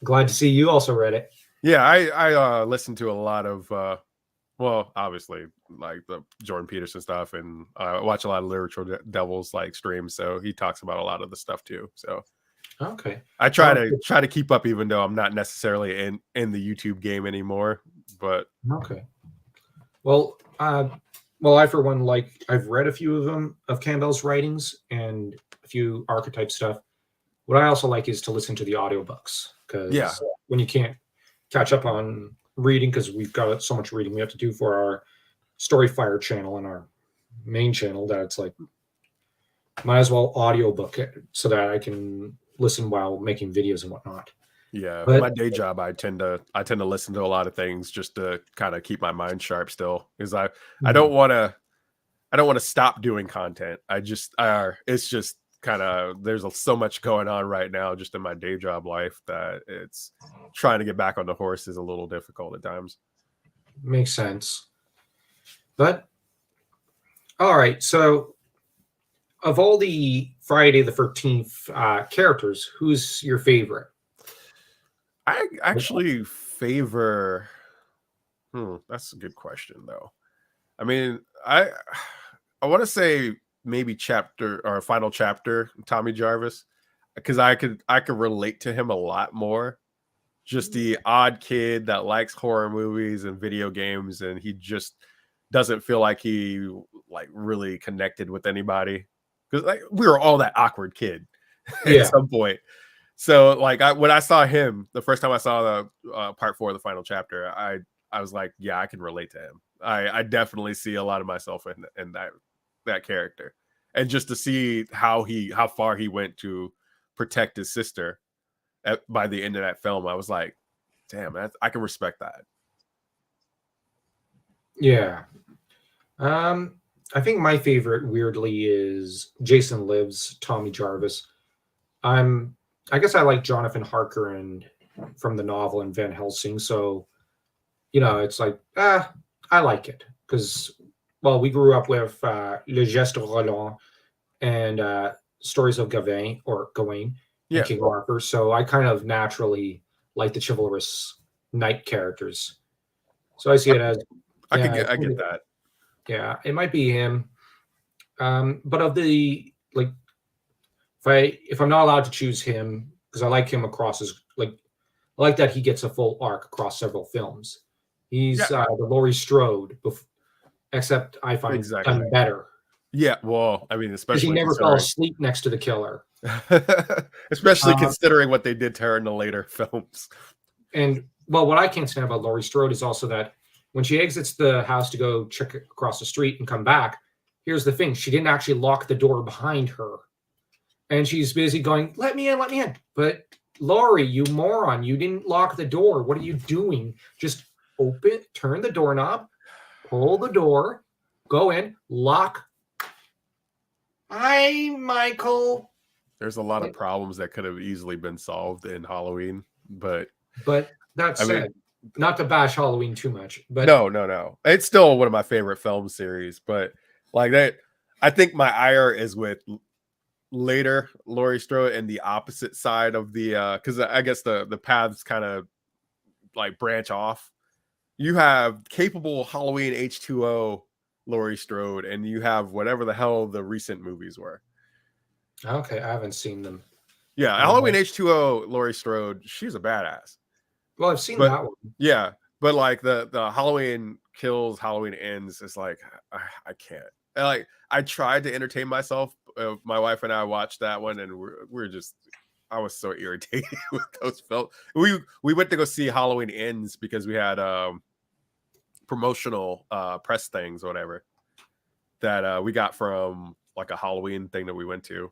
Glad to see you also read it. Yeah, I listened to a lot of obviously like the Jordan Peterson stuff, and I watch a lot of Literature Devils like streams, so he talks about a lot of the stuff too. So okay, I try to keep up, even though I'm not necessarily in the YouTube game anymore. But okay, well, I for one, I've read a few of them, of Campbell's writings, and a few archetype stuff. What I also like is to listen to the audiobooks, because when you can't catch up on reading, because we've got so much reading we have to do for our Storyfire channel and our main channel, that it's like might as well audiobook it so that I can listen while making videos and whatnot. Yeah, but my day job, I tend to listen to a lot of things just to kind of keep my mind sharp still, because I don't want to stop doing content. It's just kind of, there's so much going on right now just in my day job life that it's trying to get back on the horse is a little difficult at times. Makes sense. But all right, so of all the Friday the 13th characters, who's your favorite? I actually favor. That's a good question, though. I mean, I want to say maybe chapter or final chapter, Tommy Jarvis, because I could relate to him a lot more. Just the odd kid that likes horror movies and video games, and he just doesn't feel like he like really connected with anybody, because like we were all that awkward kid at some point. So like when I saw him the first time I saw the part 4 of the final chapter, I was like, yeah, I can relate to him. I definitely see a lot of myself in that character, and just to see how far he went to protect his sister by the end of that film, I was like, damn, I can respect that. Yeah. I think my favorite, weirdly, is Jason Lives, Tommy Jarvis. I guess I like Jonathan Harker and from the novel and Van Helsing, so it's like I like it because we grew up with Le Geste Roland and Stories of Gawain and King Arthur, so I kind of naturally like the chivalrous knight characters. So I see it as I get that. Yeah, it might be him. But of the if I'm not allowed to choose him, because I like him across I like that he gets a full arc across several films. He's the Laurie Strode, except I find done better. Yeah, well, I mean, especially he never fell asleep next to the killer. Especially considering what they did to her in the later films. And what I can't stand about Laurie Strode is also that when she exits the house to go check across the street and come back, here's the thing: she didn't actually lock the door behind her, and she's busy going, "Let me in, let me in." But Laurie, you moron, you didn't lock the door. What are you doing? Just turn the doorknob, pull the door, go in, lock. Hi, Michael. There's a lot of problems that could have easily been solved in Halloween, but that's said, not to bash Halloween too much, but no, it's still one of my favorite film series. But like that, I think my ire is with later Laurie Strode and the opposite side of the because I guess the paths kind of like branch off. You have capable Halloween H2O Laurie Strode, and you have whatever the hell the recent movies were. Okay, I haven't seen them. Yeah, Halloween H2O Laurie Strode, she's a badass. Well, I've seen that one. Yeah, but like the Halloween Kills, Halloween Ends is like I can't. Like I tried to entertain myself. My wife and I watched that one, and we're just. I was so irritated with those films. We went to go see Halloween Ends because we had promotional press things or whatever that we got from like a Halloween thing that we went to,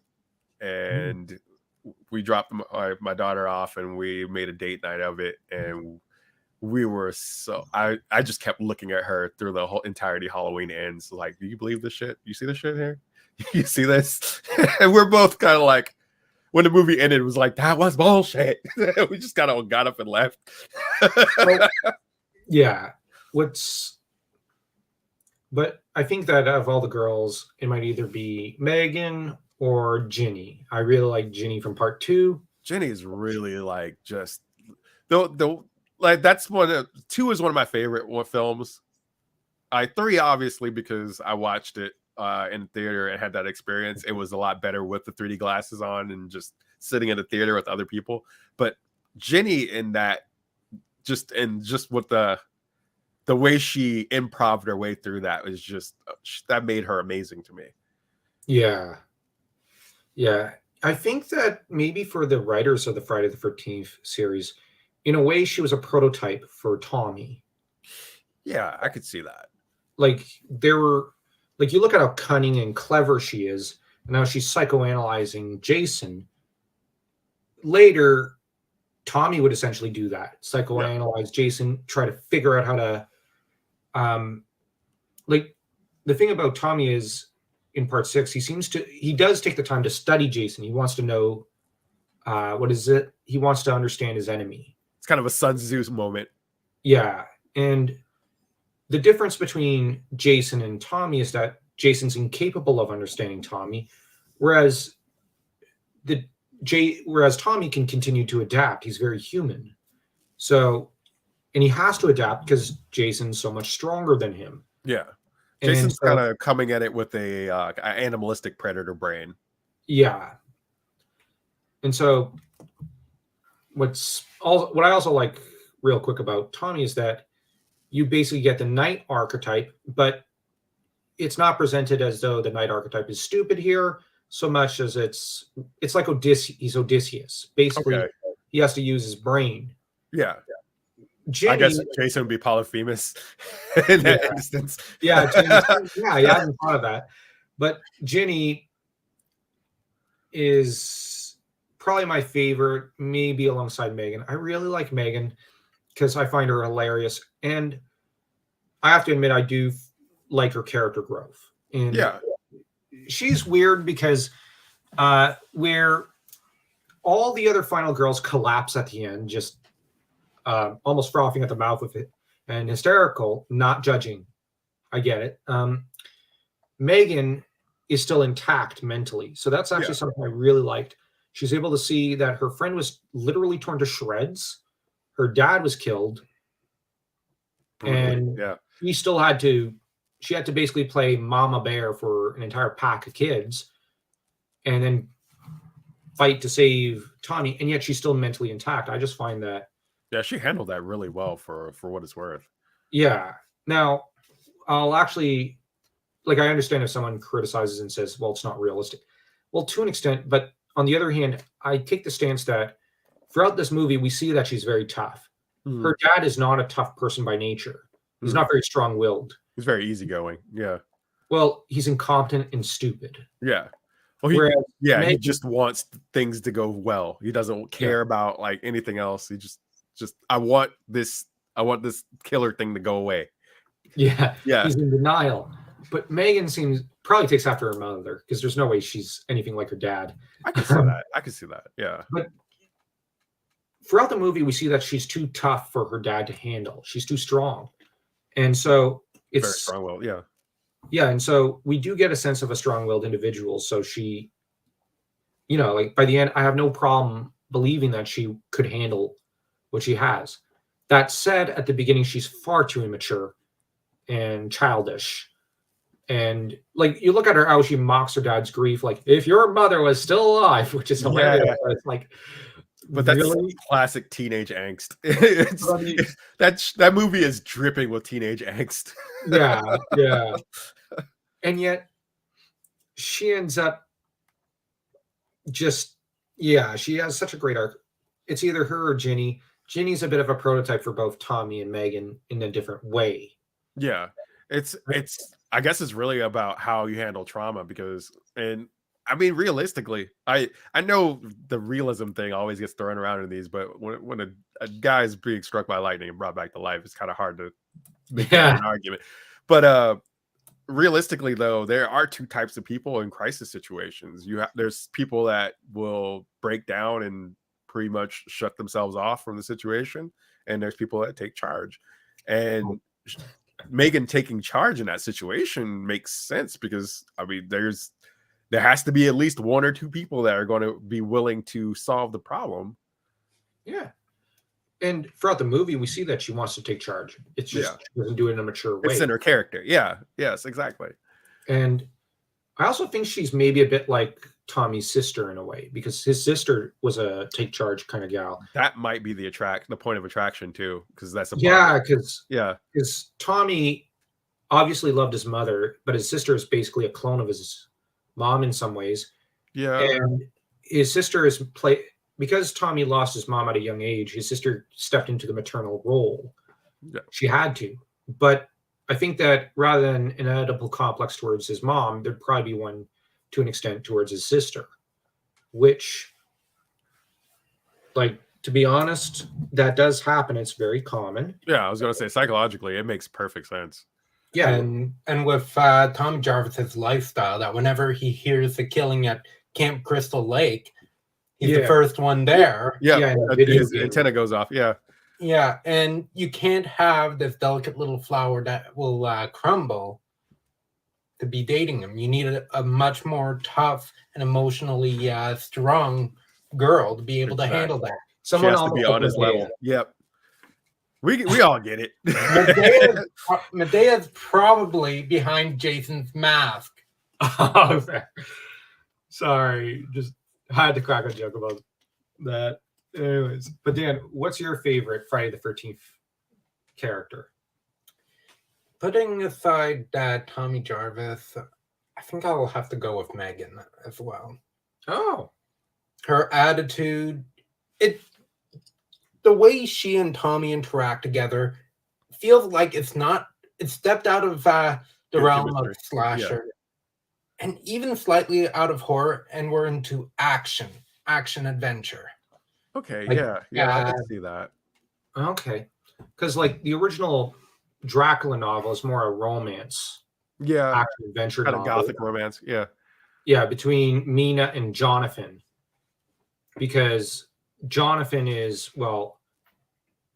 and we dropped my daughter off and we made a date night of it, and we were so I just kept looking at her through the whole entirety of Halloween Ends like, do you believe this shit? You see this shit here? You see this? And we're both kind of like, when the movie ended, it was like, that was bullshit. We just kind of got up and left. Yeah. But I think that out of all the girls, it might either be Megan or Ginny. I really like Ginny from part 2. Ginny is really like just like that's 2 is one of my favorite films. 3 obviously because I watched it in theater and had that experience. It was a lot better with the 3D glasses on and just sitting in the theater with other people. But Ginny in that just with the way she improv'd her way through that was just that made her amazing to me. Yeah. I think that maybe for the writers of the Friday the 13th series, in a way, she was a prototype for Tommy. Yeah, I could see that. Like you look at how cunning and clever she is, and how she's psychoanalyzing Jason. Later, Tommy would essentially do that, psychoanalyze Jason, try to figure out how to, the thing about Tommy is in part 6, he does take the time to study Jason. He wants to know, he wants to understand his enemy. It's kind of a Sun Tzu moment. Yeah. And the difference between Jason and Tommy is that Jason's incapable of understanding Tommy, Whereas Tommy can continue to adapt. He's very human. So, and he has to adapt because Jason's so much stronger than him. Yeah. Jason's kind of coming at it with a animalistic predator brain. Yeah. And so what I also like real quick about Tommy is that you basically get the knight archetype, but it's not presented as though the knight archetype is stupid here so much as it's like he's Odysseus. Basically, he has to use his brain. Yeah. Ginny, I guess Jason would be Polyphemus in that instance. Yeah, I hadn't thought of that. But Ginny is probably my favorite, maybe alongside Megan. I really like Megan because I find her hilarious. And I have to admit, I do like her character growth. And she's weird because where all the other final girls collapse at the end, just almost frothing at the mouth with it and hysterical, not judging. I get it. Megan is still intact mentally. So that's actually something I really liked. She's able to see that her friend was literally torn to shreds. Her dad was killed. And she had to basically play mama bear for an entire pack of kids and then fight to save Tommy. And yet she's still mentally intact. I just find that. Yeah, she handled that really well for what it's worth. Yeah. Now, I'll actually, I understand if someone criticizes and says, well, it's not realistic. Well, to an extent, but on the other hand, I take the stance that throughout this movie, we see that she's very tough. Her dad is not a tough person by nature. He's not very strong-willed. He's very easygoing. Yeah. Well, he's incompetent and stupid. Yeah. Well, he just wants things to go well. He doesn't care about anything else. He just I want this killer thing to go away. Yeah. He's in denial. But Megan probably takes after her mother because there's no way she's anything like her dad. I can see that. Yeah. But throughout the movie, we see that she's too tough for her dad to handle. She's too strong. And so it's very strong-willed, yeah. Yeah, and so we do get a sense of a strong-willed individual. So she, by the end, I have no problem believing that she could handle what she has. That said, at the beginning, she's far too immature and childish. And you look at her, how she mocks her dad's grief, if your mother was still alive, which is hilarious. Yeah. But it's but that's really classic teenage angst. That movie is dripping with teenage angst. Yeah. And yet she ends up she has such a great arc. It's either her or Ginny. Ginny's a bit of a prototype for both Tommy and Megan in a different way. Yeah. I guess it's really about how you handle trauma realistically, I know the realism thing always gets thrown around in these, but when a guy is being struck by lightning and brought back to life, it's kind of hard to make an argument. But realistically, though, there are two types of people in crisis situations. There's people that will break down and pretty much shut themselves off from the situation, and there's people that take charge. And Megan taking charge in that situation makes sense because there has to be at least one or two people that are going to be willing to solve the problem. Yeah. And throughout the movie, we see that she wants to take charge. It's just she doesn't do it in a mature way. It's in her character. Yeah. Yes, exactly. And I also think she's maybe a bit like Tommy's sister in a way, because his sister was a take charge kind of gal. That might be the point of attraction too, because that's because Tommy obviously loved his mother, but his sister is basically a clone of his mom in some ways. Yeah. And his sister because Tommy lost his mom at a young age, his sister stepped into the maternal role. Yeah. She had to. But I think that rather than an Oedipal complex towards his mom, there'd probably be one to an extent towards his sister, which, to be honest, that does happen. It's very common. Yeah, I was going to say, psychologically, it makes perfect sense. Yeah. And with Tom Jarvis's lifestyle, that whenever he hears the killing at Camp Crystal Lake, he's the first one there. Yeah, his antenna goes off. Yeah. Yeah, and you can't have this delicate little flower that will crumble to be dating him. You need a much more tough and emotionally strong girl to be able to handle that. Someone has to be on his level. Yep. We all get it. Medea's probably behind Jason's mask. Oh, sorry, just had to crack a joke about that. Anyways, but Dan, what's your favorite Friday the 13th character? Putting aside Tommy Jarvis, I think I'll have to go with Megan as well. Oh, her attitude, the way she and Tommy interact together feels like it's stepped out of the realm of slasher, and even slightly out of horror, and we're into action adventure. Okay, I can see that. Okay, because like the original Dracula novel is more a romance, action adventure, kind of gothic romance, between Mina and Jonathan, because Jonathan is, well,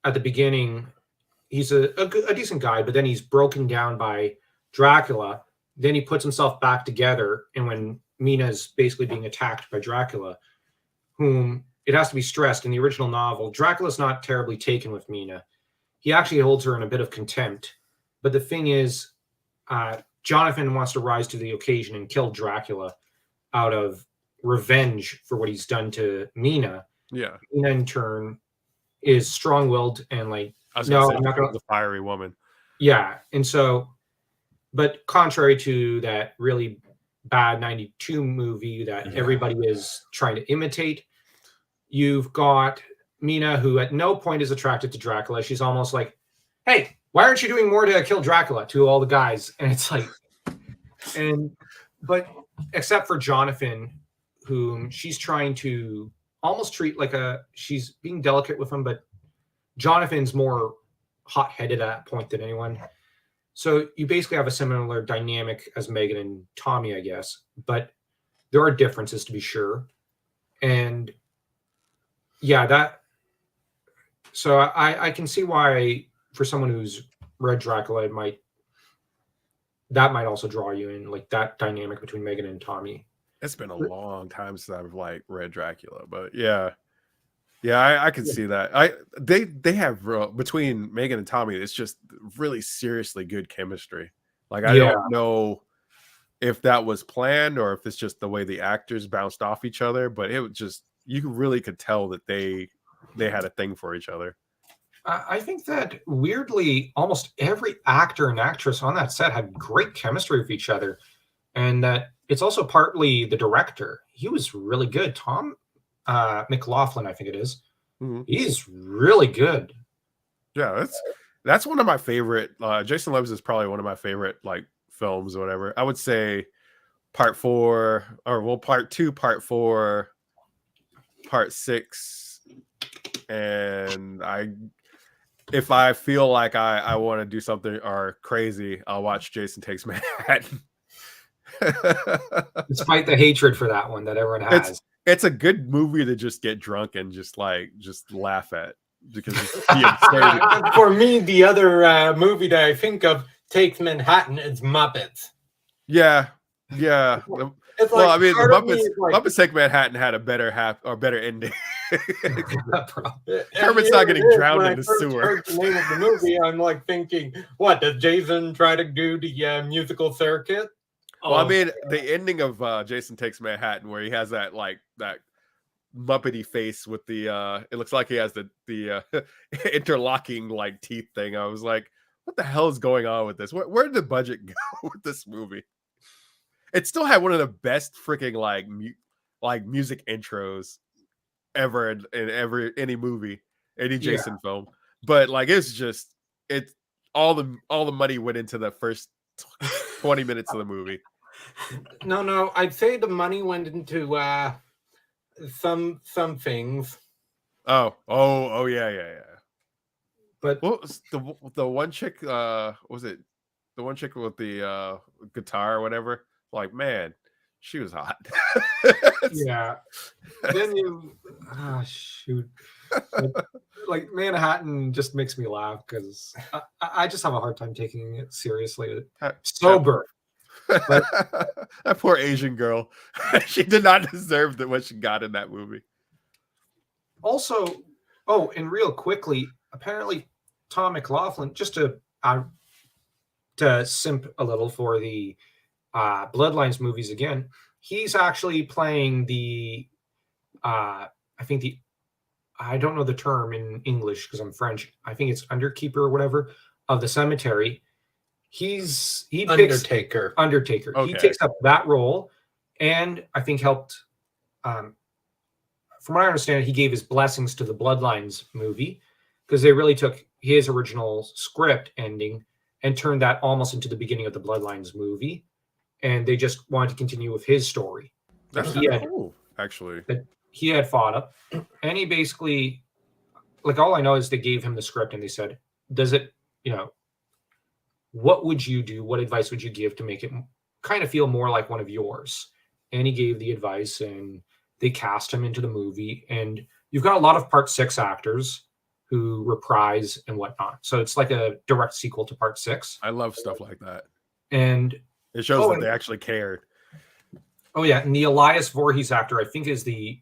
at the beginning he's a decent guy, but then he's broken down by Dracula. Then he puts himself back together, and when Mina's basically being attacked by Dracula, whom it has to be stressed in the original novel, Dracula's not terribly taken with Mina. He actually holds her in a bit of contempt. But the thing is, Jonathan wants to rise to the occasion and kill Dracula out of revenge for what he's done to Mina. Yeah. Mina, in turn, is strong-willed and like, I'm not going to the fiery woman. Yeah. And so, but contrary to that really bad 92 movie that everybody is trying to imitate, you've got Mina, who at no point is attracted to Dracula. She's almost like, hey, why aren't you doing more to kill Dracula, to all the guys? And it's like, but except for Jonathan, whom she's trying to almost treat like she's being delicate with him, but Jonathan's more hot-headed at that point than anyone. So you basically have a similar dynamic as Megan and Tommy, I guess, but there are differences to be sure. And so I can see why for someone who's read Dracula, that might also draw you in, like that dynamic between Megan and Tommy. It's been a long time since I've read Dracula, but I can see that. They have between Megan and Tommy, it's just really seriously good chemistry. Like I don't know if that was planned or if it's just the way the actors bounced off each other, but it was just, you really could tell that they had a thing for each other. I think that weirdly, almost every actor and actress on that set had great chemistry with each other, and that it's also partly the director. He was really good. Tom McLaughlin, I think it is. Mm-hmm. He's really good. Yeah, that's one of my favorite. Jason Lives is probably one of my favorite films or whatever. I would say part 4, part 2, part 4, part 6, and if I feel like I want to do something or crazy, I'll watch Jason Takes Manhattan. Despite the hatred for that one that everyone has. It's a good movie to just get drunk and just laugh at, because for me, the other movie that I think of Takes Manhattan is Muppets. Yeah. It's well, I mean, the Muppets Take Manhattan had a better ending. Kermit's not getting drowned in the sewer. The name of the movie, I'm thinking, what does Jason try to do the musical circuit? Well, I mean, the ending of Jason Takes Manhattan, where he has that that Muppety face with the it looks like he has the interlocking teeth thing. I was like, what the hell is going on with this? Where did the budget go with this movie? It still had one of the best freaking music intros ever in any movie, any Jason film. But it's all the money went into the first 20 minutes of the movie. No, I'd say the money went into some things. Oh yeah. But what was the one chick? Was it the one chick with the guitar or whatever? Man, she was hot. Yeah. Then shoot. Manhattan just makes me laugh because I just have a hard time taking it seriously. Sober. But that poor Asian girl. She did not deserve what she got in that movie. also, oh, and real quickly, apparently Tom McLaughlin, just to simp a little for the Bloodlines movies again, he's actually playing the I think I don't know the term in English because I'm French. I think it's underkeeper or whatever of the cemetery. He Undertaker. Undertaker. Okay. He takes up that role, and I think helped. From what I understand, he gave his blessings to the Bloodlines movie because they really took his original script ending and turned that almost into the beginning of the Bloodlines movie, and they just wanted to continue with his story. That's cool, actually. That he had fought up, and he basically, like, all I know is they gave him the script and they said, "Does it, what would you do? What advice would you give to make it kind of feel more like one of yours?" And he gave the advice, and they cast him into the movie. And you've got a lot of Part 6 actors who reprise and whatnot. So it's like a direct sequel to Part 6. I love stuff like that. And it shows that they actually cared. Oh, yeah. And the Elias Voorhees actor, I think, is the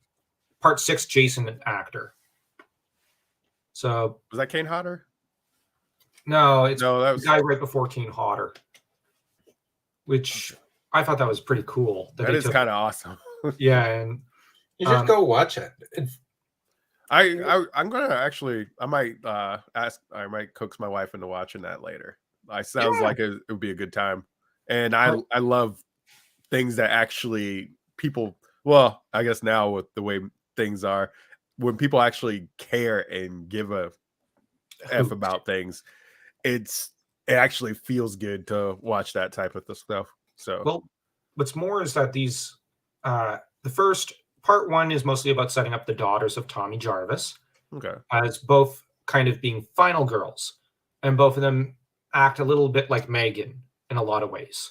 Part 6 Jason actor. So was that Kane Hodder? No, that was the guy right before Kane Hodder, which I thought that was pretty cool. That is kind of awesome. Yeah, and you just go watch it. I'm gonna actually. I might coax my wife into watching that later. It sounds like it would be a good time, and I love things that actually people. Well, I guess now with the way things are, when people actually care and give a F about things, it actually feels good to watch that type of stuff. So, well, what's more is that these the first Part 1 is mostly about setting up the daughters of Tommy Jarvis, as both kind of being final girls, and both of them act a little bit like Megan in a lot of ways.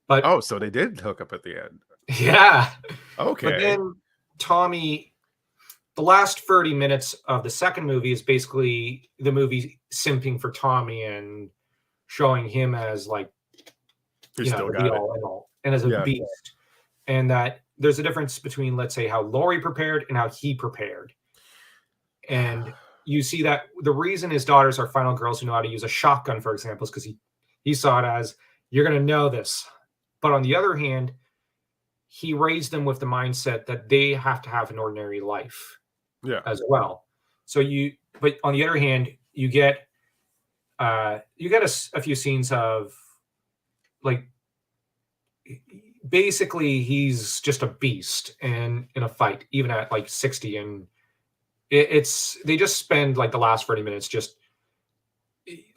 But so they did hook up at the end. Yeah. Okay. But then Tommy, the last 30 minutes of the second movie is basically the movie simping for Tommy and showing him as like, still got it. And as a beast. And that there's a difference between, let's say, how Laurie prepared and how he prepared. And you see that the reason his daughters are final girls who know how to use a shotgun, for example, is because he saw it as, you're going to know this. But on the other hand, he raised them with the mindset that they have to have an ordinary life as well. So but on the other hand, you get a few scenes of like, basically he's just a beast and in a fight, even at like 60. And they just spend like the last 30 minutes just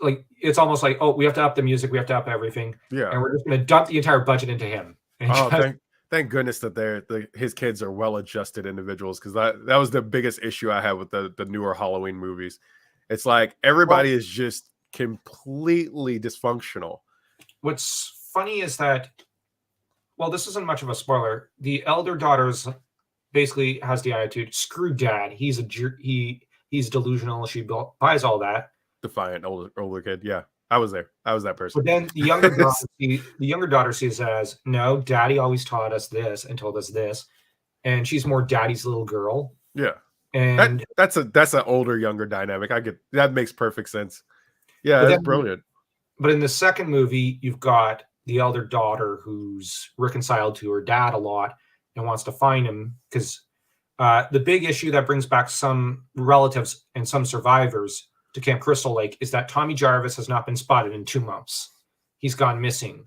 like, it's almost like, oh, we have to up the music, we have to up everything. Yeah. And we're just going to dump the entire budget into him. And thank goodness that his kids are well-adjusted individuals, because that was the biggest issue I had with the newer Halloween movies. It's like everybody is just completely dysfunctional. What's funny is that, well, this isn't much of a spoiler. The elder daughter's basically has the attitude, screw dad. He's he's delusional. She buys all that. Defiant older kid. Yeah, I was there. I was that person. But then the younger daughter sees it as, no, daddy always taught us this and told us this, and she's more daddy's little girl. Yeah, and that's an older younger dynamic. I get that. Makes perfect sense. Yeah, that's brilliant. But in the second movie, you've got the elder daughter who's reconciled to her dad a lot and wants to find him, because the big issue that brings back some relatives and some survivors to Camp Crystal Lake is that Tommy Jarvis has not been spotted in 2 months. He's gone missing.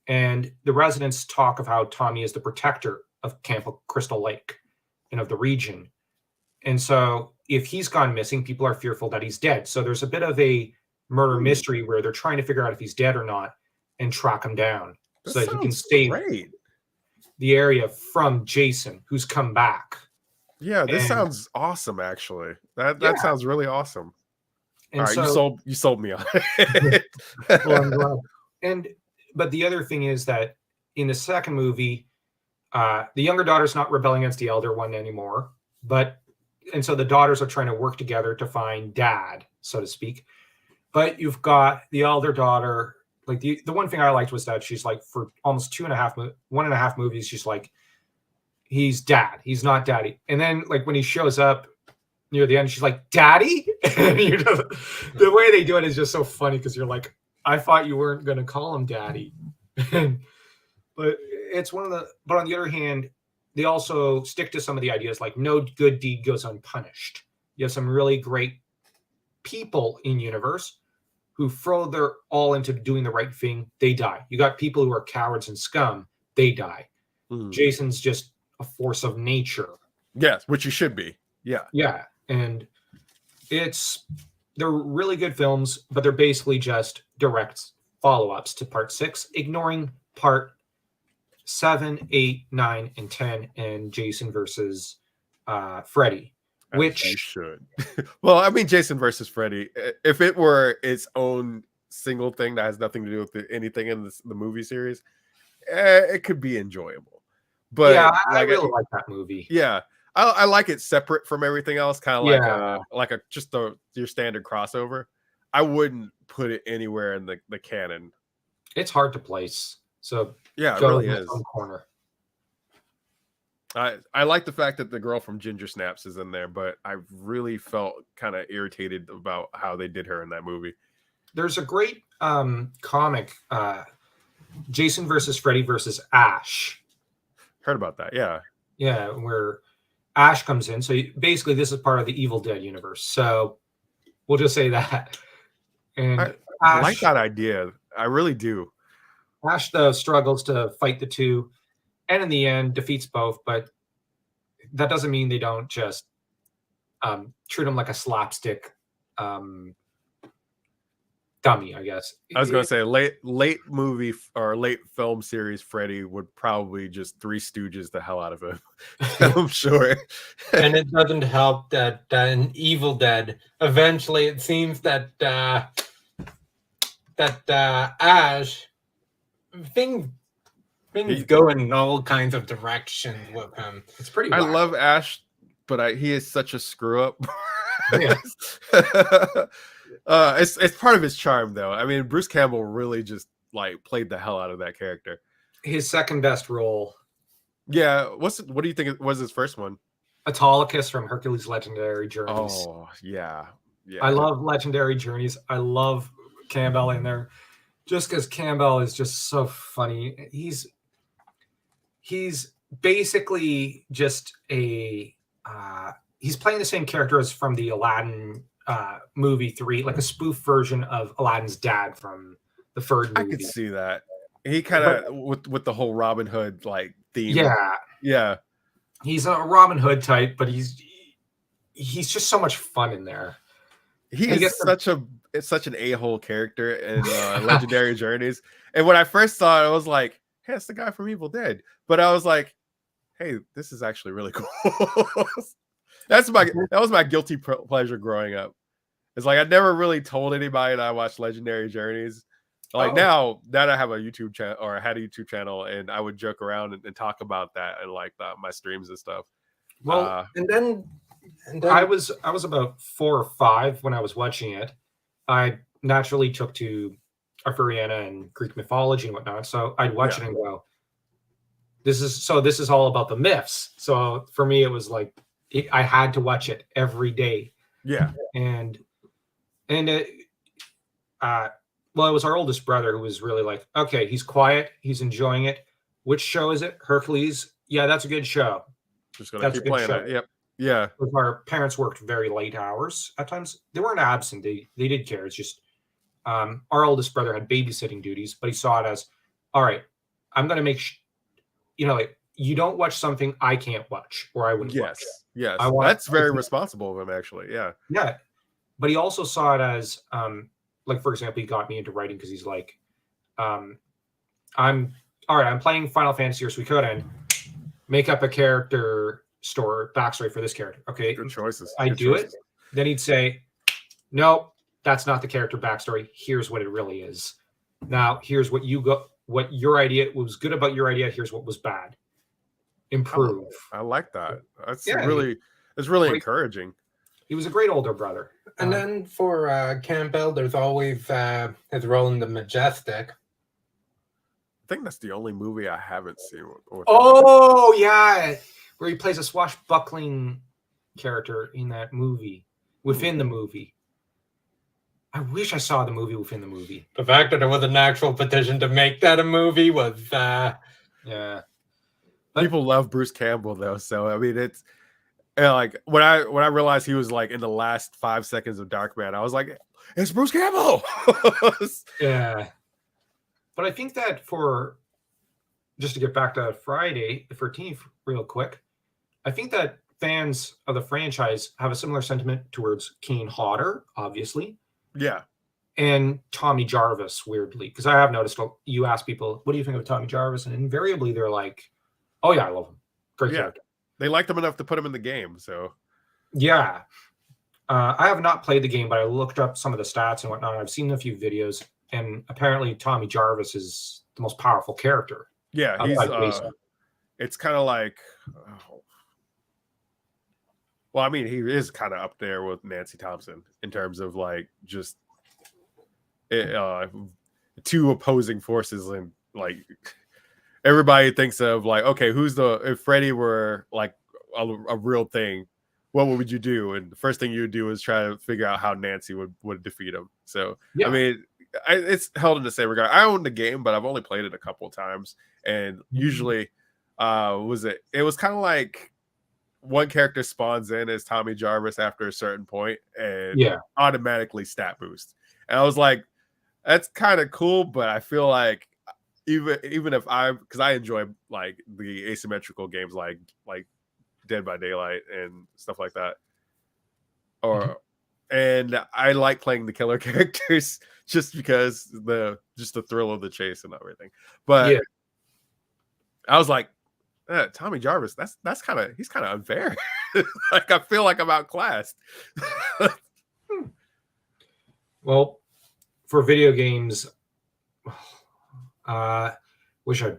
And the residents talk of how Tommy is the protector of Camp Crystal Lake and of the region. And so if he's gone missing, people are fearful that he's dead. So there's a bit of a murder mystery where they're trying to figure out if he's dead or not and track him down so that he can save the area from Jason, who's come back. Yeah, this sounds awesome, actually. That sounds really awesome. And all right, you sold me on it. Well, I'm glad. But the other thing is that in the second movie, the younger daughter's not rebelling against the elder one anymore. And so the daughters are trying to work together to find dad, so to speak. But you've got the elder daughter, like the one thing I liked was that she's like for almost 1.5 movies, she's like, he's dad, he's not daddy. And then like when he shows up near the end, she's like, daddy. And you know, the way they do it is just so funny because you're like, I thought you weren't going to call him daddy. But it's one of the, but on the other hand, they also stick to some of the ideas like no good deed goes unpunished. You have some really great people in universe who throw their all into doing the right thing. They die. You got people who are cowards and scum. They die. Jason's just a force of nature. Yes, which you should be. Yeah. Yeah. And they're really good films, but they're basically just direct follow-ups to part 6, ignoring part 7, 8, 9, and 10 and Jason versus Freddy. Which I should. Well, I mean, Jason versus Freddy. If it were its own single thing that has nothing to do with anything in the movie series, it could be enjoyable. But yeah, I really like that movie. Yeah, I like it separate from everything else, kind of like your standard crossover. I wouldn't put it anywhere in the canon. It's hard to place. So yeah, it really is. Corner. I like the fact that the girl from Ginger Snaps is in there, but I really felt kind of irritated about how they did her in that movie. There's a great comic, Jason versus Freddy versus Ash. Heard about that, yeah. Yeah, where Ash comes in. So basically this is part of the Evil Dead universe. So we'll just say that. And I like that idea. I really do. Ash, though, struggles to fight the two, and in the end defeats both, but that doesn't mean they don't just treat him like a slapstick dummy, I guess. I was going to say late movie or late film series Freddy would probably just Three Stooges the hell out of him. I'm sure. And it doesn't help that in Evil Dead, eventually it seems that Ash, things go in all kinds of directions with him. It's pretty I wild. love Ash, but he is such a screw up. Yeah. It's part of his charm, though. I mean, Bruce Campbell really just like played the hell out of that character. His second best role. Yeah. What do you think was his first one? Autolycus from Hercules' Legendary Journeys. Oh, yeah. Yeah. I love Legendary Journeys. I love Campbell in there. Just because Campbell is just so funny. He's basically just he's playing the same character as from the Aladdin movie 3, like a spoof version of Aladdin's dad from the third movie. I could see that. He kind of with the whole Robin Hood like theme. Yeah. He's a Robin Hood type, but he's just so much fun in there. He's such an a-hole character in Legendary Journeys. And when I first saw it, I was like, hey, it's the guy from Evil Dead. But I was like, hey, this is actually really cool. That was my guilty pleasure growing up. It's like I never really told anybody that I watched Legendary Journeys. Like now that I have a YouTube channel, or I had a YouTube channel, and I would joke around and talk about that and like my streams and stuff. Well, and then I was about 4 or 5 when I was watching it. I naturally took to Arthuriana and Greek mythology and whatnot. So I'd watch it and go, this is all about the myths. So for me, it was like I had to watch it every day. Yeah. And it was our oldest brother who was really like, okay, he's quiet, he's enjoying it. Which show is it? Hercules? Yeah, that's a good show. Just gonna keep playing it. Yep. Yeah. Our parents worked very late hours at times. They weren't absent. They did care. It's just our oldest brother had babysitting duties, but he saw it as, all right, I'm going to make, like you don't watch something I can't watch or I wouldn't watch. Yes. That's very responsible of him, actually. Yeah. Yeah. But he also saw it as, like, for example, he got me into writing because he's like, I'm playing Final Fantasy or Suikoden, make up a character backstory for this character. Okay. Good choices. I do it. Then he'd say, no, that's not the character backstory. Here's what it really is. Now, here's what your idea was good about your idea. Here's what was bad. Improve. I like that. That's really encouraging. He was a great older brother. And then for Campbell, there's always his role in The Majestic. I think that's the only movie I haven't seen. Oh yeah, where he plays a swashbuckling character in that movie, within the movie. I wish I saw the movie within the movie. The fact that there was an actual petition to make that a movie was yeah. People love Bruce Campbell though, so I mean it's like when I realized he was like in the last 5 seconds of Darkman, I was like, it's Bruce Campbell. Yeah. But I think that just to get back to Friday the 13th real quick, I think that fans of the franchise have a similar sentiment towards Kane Hodder, obviously. Yeah. And Tommy Jarvis, weirdly. Because I have noticed you ask people, what do you think of Tommy Jarvis? And invariably they're like, oh yeah, I love him. Great character. They liked him enough to put him in the game, so. Yeah. I have not played the game, but I looked up some of the stats and whatnot. I've seen a few videos. And apparently Tommy Jarvis is the most powerful character. Yeah, it's kind of like, well, I mean, he is kind of up there with Nancy Thompson in terms of like just two opposing forces, and like everybody thinks of like, okay, if Freddy were like a real thing, what would you do? And the first thing you would do is try to figure out how Nancy would defeat him. So yeah. I mean, it's held in the same regard. I own the game, but I've only played it a couple of times, and usually it was kind of like one character spawns in as Tommy Jarvis after a certain point and automatically stat boost, and I was like, that's kind of cool, but I feel like even if because I enjoy like the asymmetrical games like Dead by Daylight and stuff like that, and I like playing the killer characters just because the thrill of the chase and everything. But I was like, Tommy Jarvis, he's kind of unfair. Like I feel like I'm outclassed. Well, for video games, wish I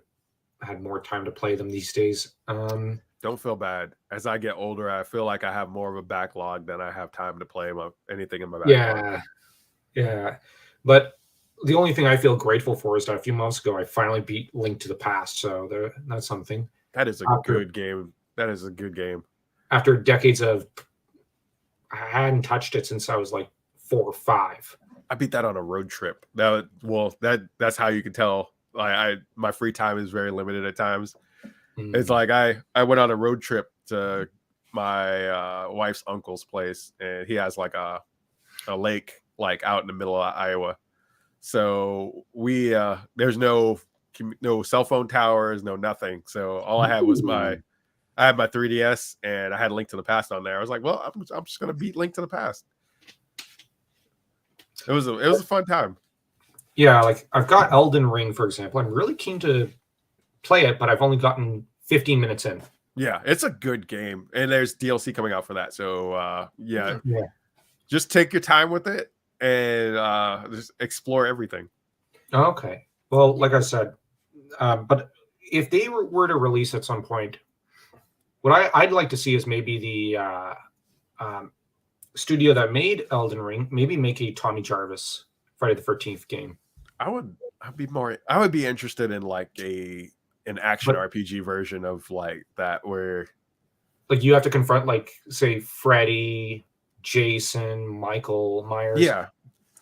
had more time to play them these days. Don't feel bad. As I get older, I feel like I have more of a backlog than I have time to play anything in my backlog. Yeah. But the only thing I feel grateful for is that a few months ago, I finally beat Link to the Past. So that's something. That is a good game. That is a good game. After decades I hadn't touched it since I was like 4 or 5. I beat that on a road trip. That's how you can tell. My free time is very limited at times. It's like I went on a road trip to my wife's uncle's place, and he has like a lake like out in the middle of Iowa. So there's no cell phone towers, no nothing. So all I had was I had my 3DS, and I had Link to the Past on there. I was like, well, I'm just gonna beat Link to the Past. It was a fun time. Yeah, like I've got Elden Ring, for example. I'm really keen to play it, but I've only gotten 15 minutes in. Yeah, it's a good game, and there's DLC coming out for that. So just take your time with it and just explore everything. Okay. Well, like I said, but if they were to release at some point, what I'd like to see is maybe the studio that made Elden Ring maybe make a Tommy Jarvis Friday the 13th game. I would be interested in like an action RPG version of like that, where like you have to confront like say Freddy, Jason, Michael Myers. Yeah,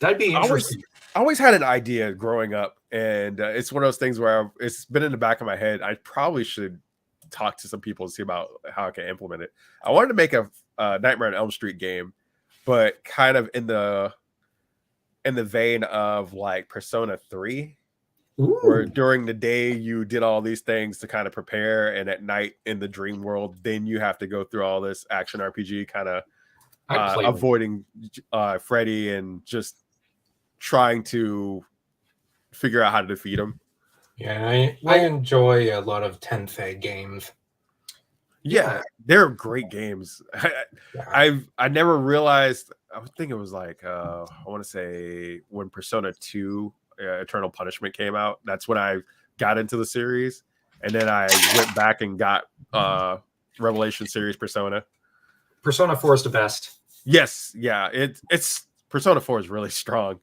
that'd be interesting. I always had an idea growing up, and it's one of those things where it's been in the back of my head. I probably should talk to some people and see about how I can implement it. I wanted to make a Nightmare on Elm Street game, but kind of in the vein of like Persona 3. Ooh. Where during the day you did all these things to kind of prepare, and at night in the dream world, then you have to go through all this action RPG kind of avoiding Freddy and just trying to figure out how to defeat him. Yeah, I enjoy a lot of Tensei games. Yeah, they're great games. I never realized. I think it was like I want to say when Persona 2 Eternal Punishment came out. That's when I got into the series, and then I went back and got Revelation series Persona. Persona 4 is the best. Yes, yeah. It's Persona 4 is really strong.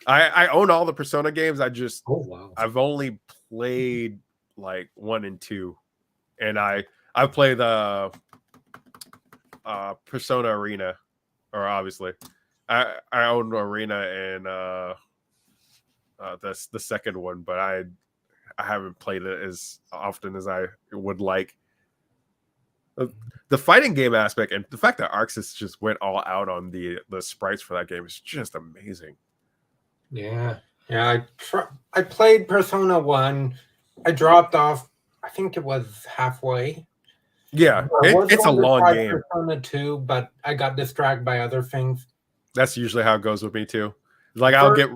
I own all the Persona games. I've only played like 1 and 2, and I play the Persona Arena, or obviously I own Arena and the second one, but I haven't played it as often as I would like. The fighting game aspect and the fact that Arxis just went all out on the sprites for that game is just amazing. Yeah. I played Persona 1. I dropped off. I think it was halfway. Yeah, it's a long game. Persona 2, but I got distracted by other things. That's usually how it goes with me too. Like I'll get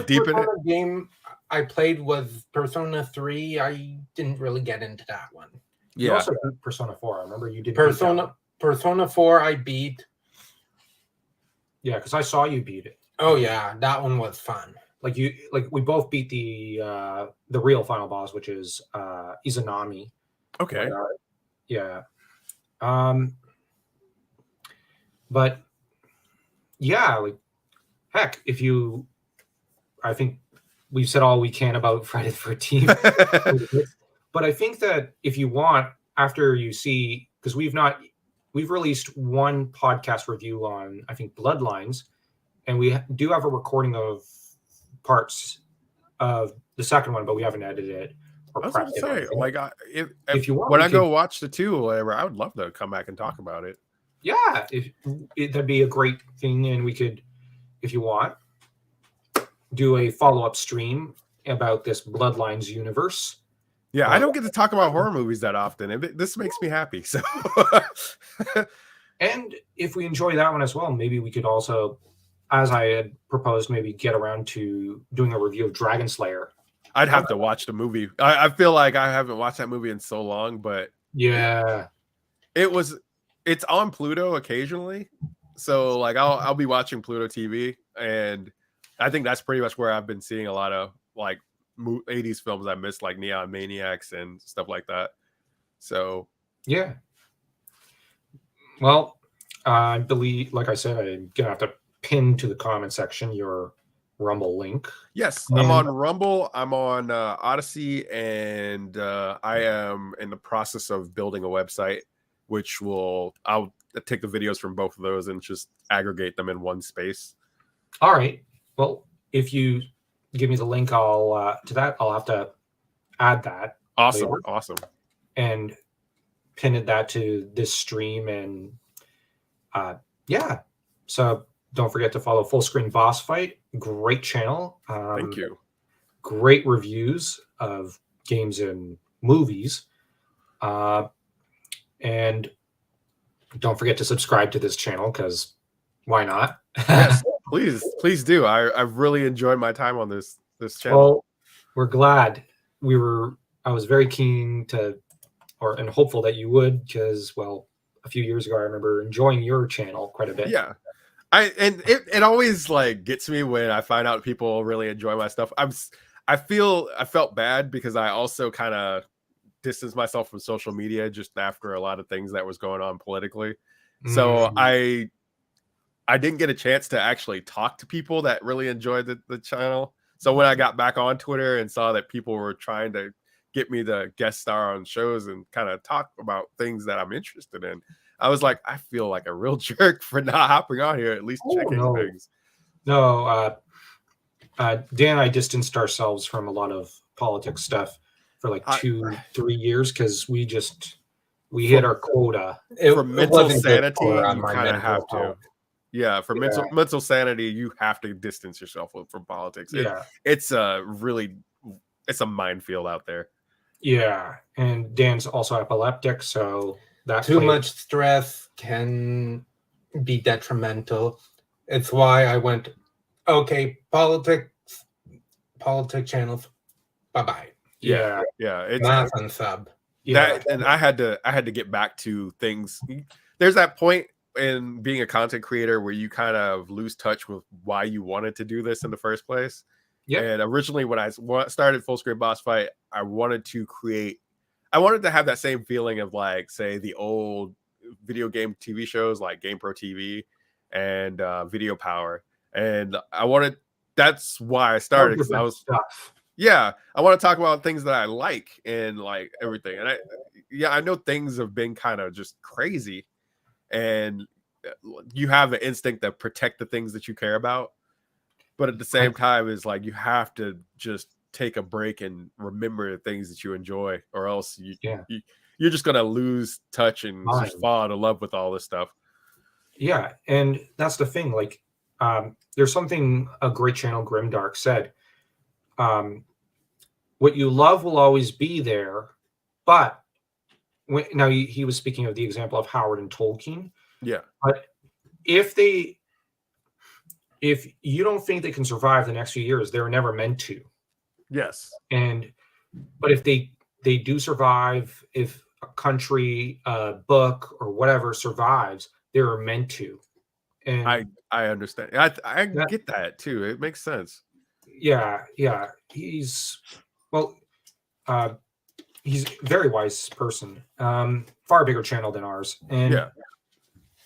deep in it. The game I played was Persona 3. I didn't really get into that one. Yeah. You also beat Persona 4. I remember you did Persona 4 I beat. Yeah, because I saw you beat it. Oh yeah, that one was fun. Like we both beat the real final boss, which is Izanami. Okay. Yeah. But yeah, like heck, I think we've said all we can about Friday the 13th. But I think that if you want, after you see, because we've released one podcast review on, I think, Bloodlines, and we do have a recording of parts of the second one, but we haven't edited it. I was going to say, like, if you want, when I go watch the 2 or whatever, I would love to come back and talk about it. Yeah, that'd be a great thing, and we could, if you want, do a follow-up stream about this Bloodlines universe. Yeah, I don't get to talk about horror movies that often. This makes me happy. So, and if we enjoy that one as well, maybe we could also, as I had proposed, maybe get around to doing a review of Dragon Slayer. I'd have to watch the movie. I feel like I haven't watched that movie in so long, but yeah, it's on Pluto occasionally. So like I'll be watching Pluto TV, and I think that's pretty much where I've been seeing a lot of like 80s films I missed, like Neon Maniacs and stuff like that. So yeah. Well, I believe, like I said, I'm gonna have to pin to the comment section your Rumble link. Yes, I'm on Rumble, I'm on Odyssey, and I am in the process of building a website, which I'll take the videos from both of those and just aggregate them in one space. All right. Well, if you give me the link, I'll have to add that. Awesome. later. Awesome. And pin that to this stream, and yeah. So don't forget to follow Fullscreen Bossfight. Great channel. Thank you. Great reviews of games and movies. And don't forget to subscribe to this channel, because why not? Yes, please do. I've really enjoyed my time on this channel. Well, we're glad. I was very keen to, and hopeful that you would, because, well, a few years ago I remember enjoying your channel quite a bit. Yeah. It always like gets me when I find out people really enjoy my stuff. I felt bad because I also kind of distanced myself from social media just after a lot of things that was going on politically. So I didn't get a chance to actually talk to people that really enjoyed the channel. So when I got back on Twitter and saw that people were trying to get me to guest star on shows and kind of talk about things that I'm interested in, I was like, I feel like a real jerk for not hopping on here, at least checking things. No, Dan and I distanced ourselves from a lot of politics stuff for like 2-3 years, because we hit our quota. For mental sanity, you kind of have to. Yeah, for mental sanity, you have to distance yourself from politics. Yeah, it's a minefield out there. Yeah, and Dan's also epileptic, so that too much stress can be detrimental. It's why I went, okay, politics channels, bye-bye. Yeah. It's not unsub. And I had to get back to things. There's that point in being a content creator where you kind of lose touch with why you wanted to do this in the first place. Yeah. And originally when I started Fullscreen Bossfight, I wanted to have that same feeling of like, say, the old video game TV shows like GamePro TV and Video Power. And that's why I started, because I was stuff. Yeah, I want to talk about things that I like and like everything. And I know things have been kind of just crazy, and you have the instinct to protect the things that you care about, but at the same time, it's like you have to just take a break and remember the things that you enjoy, or else you're just gonna lose touch and just fall out of love with all this stuff. Yeah, and that's the thing. Like, there's something a great channel, Grimdark, said. What you love will always be there, but now he was speaking of the example of Howard and Tolkien. Yeah. But if you don't think they can survive the next few years, they were never meant to. Yes. But if they do survive, if a country, a book, or whatever survives, they were meant to. And I understand. I get that too. It makes sense. Yeah. He's a very wise person. Far bigger channel than ours. And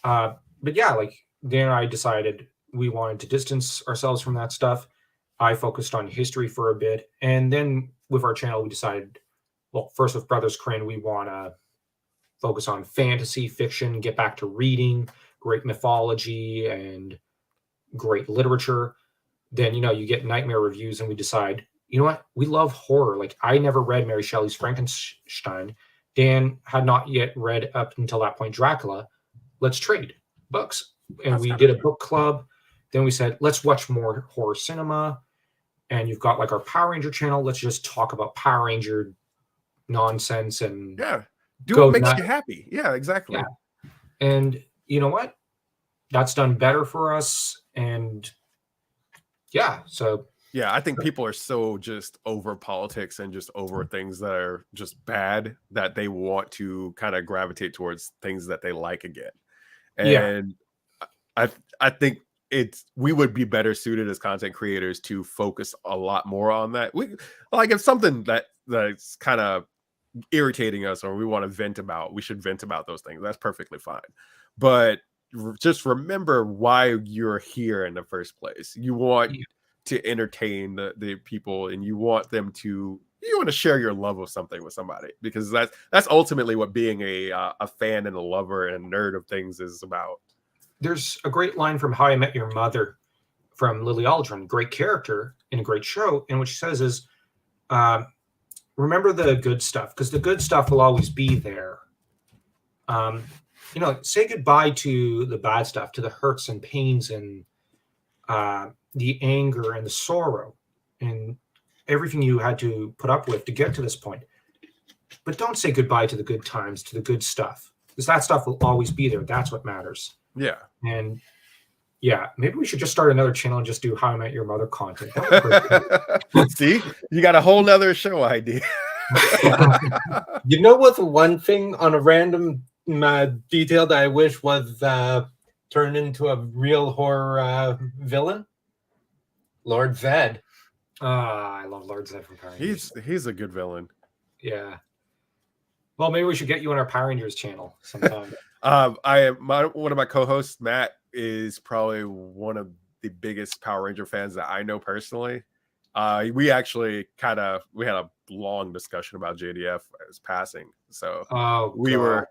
but yeah, like Dan and I decided we wanted to distance ourselves from that stuff. I focused on history for a bit, and then with our channel, we decided, well, first with Brothers Crane, we want to focus on fantasy fiction, get back to reading great mythology and great literature. Then, you get nightmare reviews, and we decide, you know what? We love horror. Like, I never read Mary Shelley's Frankenstein. Dan had not yet read up until that point Dracula. Let's trade books. And we did a book club. Then we said, let's watch more horror cinema. And you've got like our Power Ranger channel. Let's just talk about Power Ranger nonsense and do what makes you happy. Yeah, exactly. Yeah. And you know what? That's done better for us. And I think people are so just over politics and just over things that are just bad that they want to kind of gravitate towards things that they like again. And I think we would be better suited as content creators to focus a lot more on that. If something that's kind of irritating us or we want to vent about, we should vent about those things. That's perfectly fine. But just remember why you're here in the first place. You want to entertain the people, and you want to share your love of something with somebody, because that's ultimately what being a fan and a lover and a nerd of things is about. There's a great line from How I Met Your Mother from Lily Aldrin, great character in a great show. And what she says is, remember the good stuff, because the good stuff will always be there. Say goodbye to the bad stuff, to the hurts and pains and the anger and the sorrow and everything you had to put up with to get to this point. But don't say goodbye to the good times, to the good stuff, because that stuff will always be there. That's what matters. Yeah. And maybe we should just start another channel and just do How I Met Your Mother content. See, you got a whole nother show idea. What's one thing on a random detail that I wish was turned into a real horror villain? Lord Zed. I love Lord Zed from Power Rangers. He's a good villain. Yeah. Well, maybe we should get you on our Power Rangers channel sometime. One of my co-hosts, Matt, is probably one of the biggest Power Ranger fans that I know personally. We actually had a long discussion about JDF as passing, so we were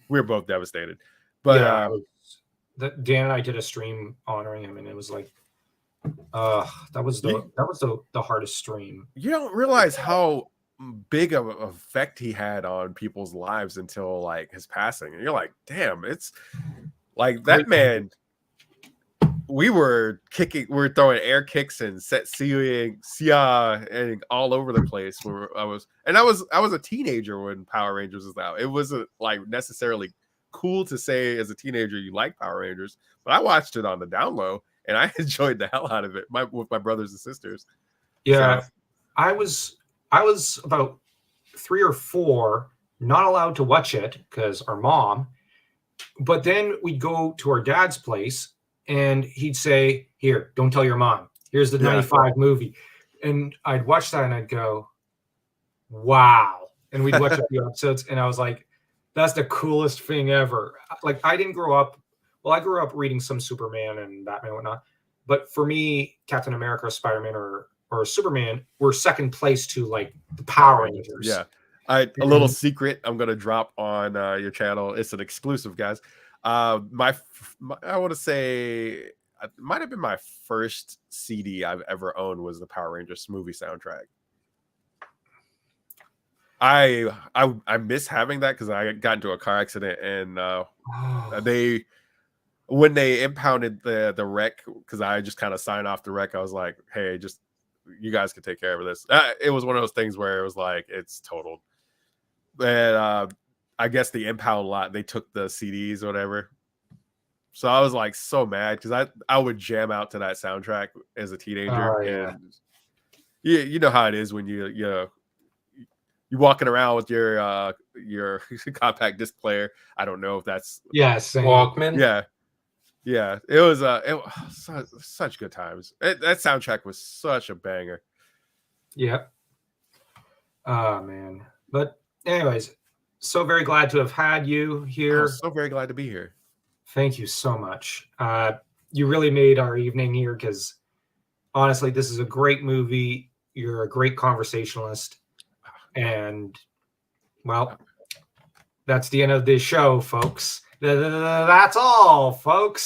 both devastated. But Dan and I did a stream honoring him, and it was like, that was the hardest stream. You don't realize how big of an effect he had on people's lives until like his passing, and you're like, damn, it's like that man. We were throwing air kicks and set Sia and all over the place. I was a teenager when Power Rangers was out. It wasn't like necessarily cool to say as a teenager you like Power Rangers, but I watched it on the down low and I enjoyed the hell out of it with my brothers and sisters. Yeah, so. I was about 3 or 4, not allowed to watch it because our mom. But then we'd go to our dad's place, and he'd say, "Here, don't tell your mom. Here's the 95 movie." And I'd watch that, and I'd go, "Wow." And we'd watch a few episodes, and I was like, That's the coolest thing ever. Like, I didn't grow up. Well, I grew up reading some Superman and Batman and whatnot. But for me, Captain America, Spider-Man, or Superman were second place to like the Power Rangers. Yeah. A little secret I'm gonna drop on your channel. It's an exclusive, guys. I want to say it might have been my first CD I've ever owned was the Power Rangers movie soundtrack. I miss having that because I got into a car accident and when they impounded the wreck, because I just kind of signed off the wreck, I was like, hey, just you guys can take care of this. It was one of those things where it was like it's totaled. And I guess the impound lot, they took the CDs or whatever. So I was like so mad because I would jam out to that soundtrack as a teenager. And you know how it is when you're walking around with your compact disc player. I don't know if that's Walkman. Yeah. It was such good times. That soundtrack was such a banger. Yep. Oh man. But anyways, so very glad to have had you here. I'm so very glad to be here. Thank you so much. You really made our evening here because honestly, this is a great movie. You're a great conversationalist. And well, that's the end of this show, folks. That's all, folks.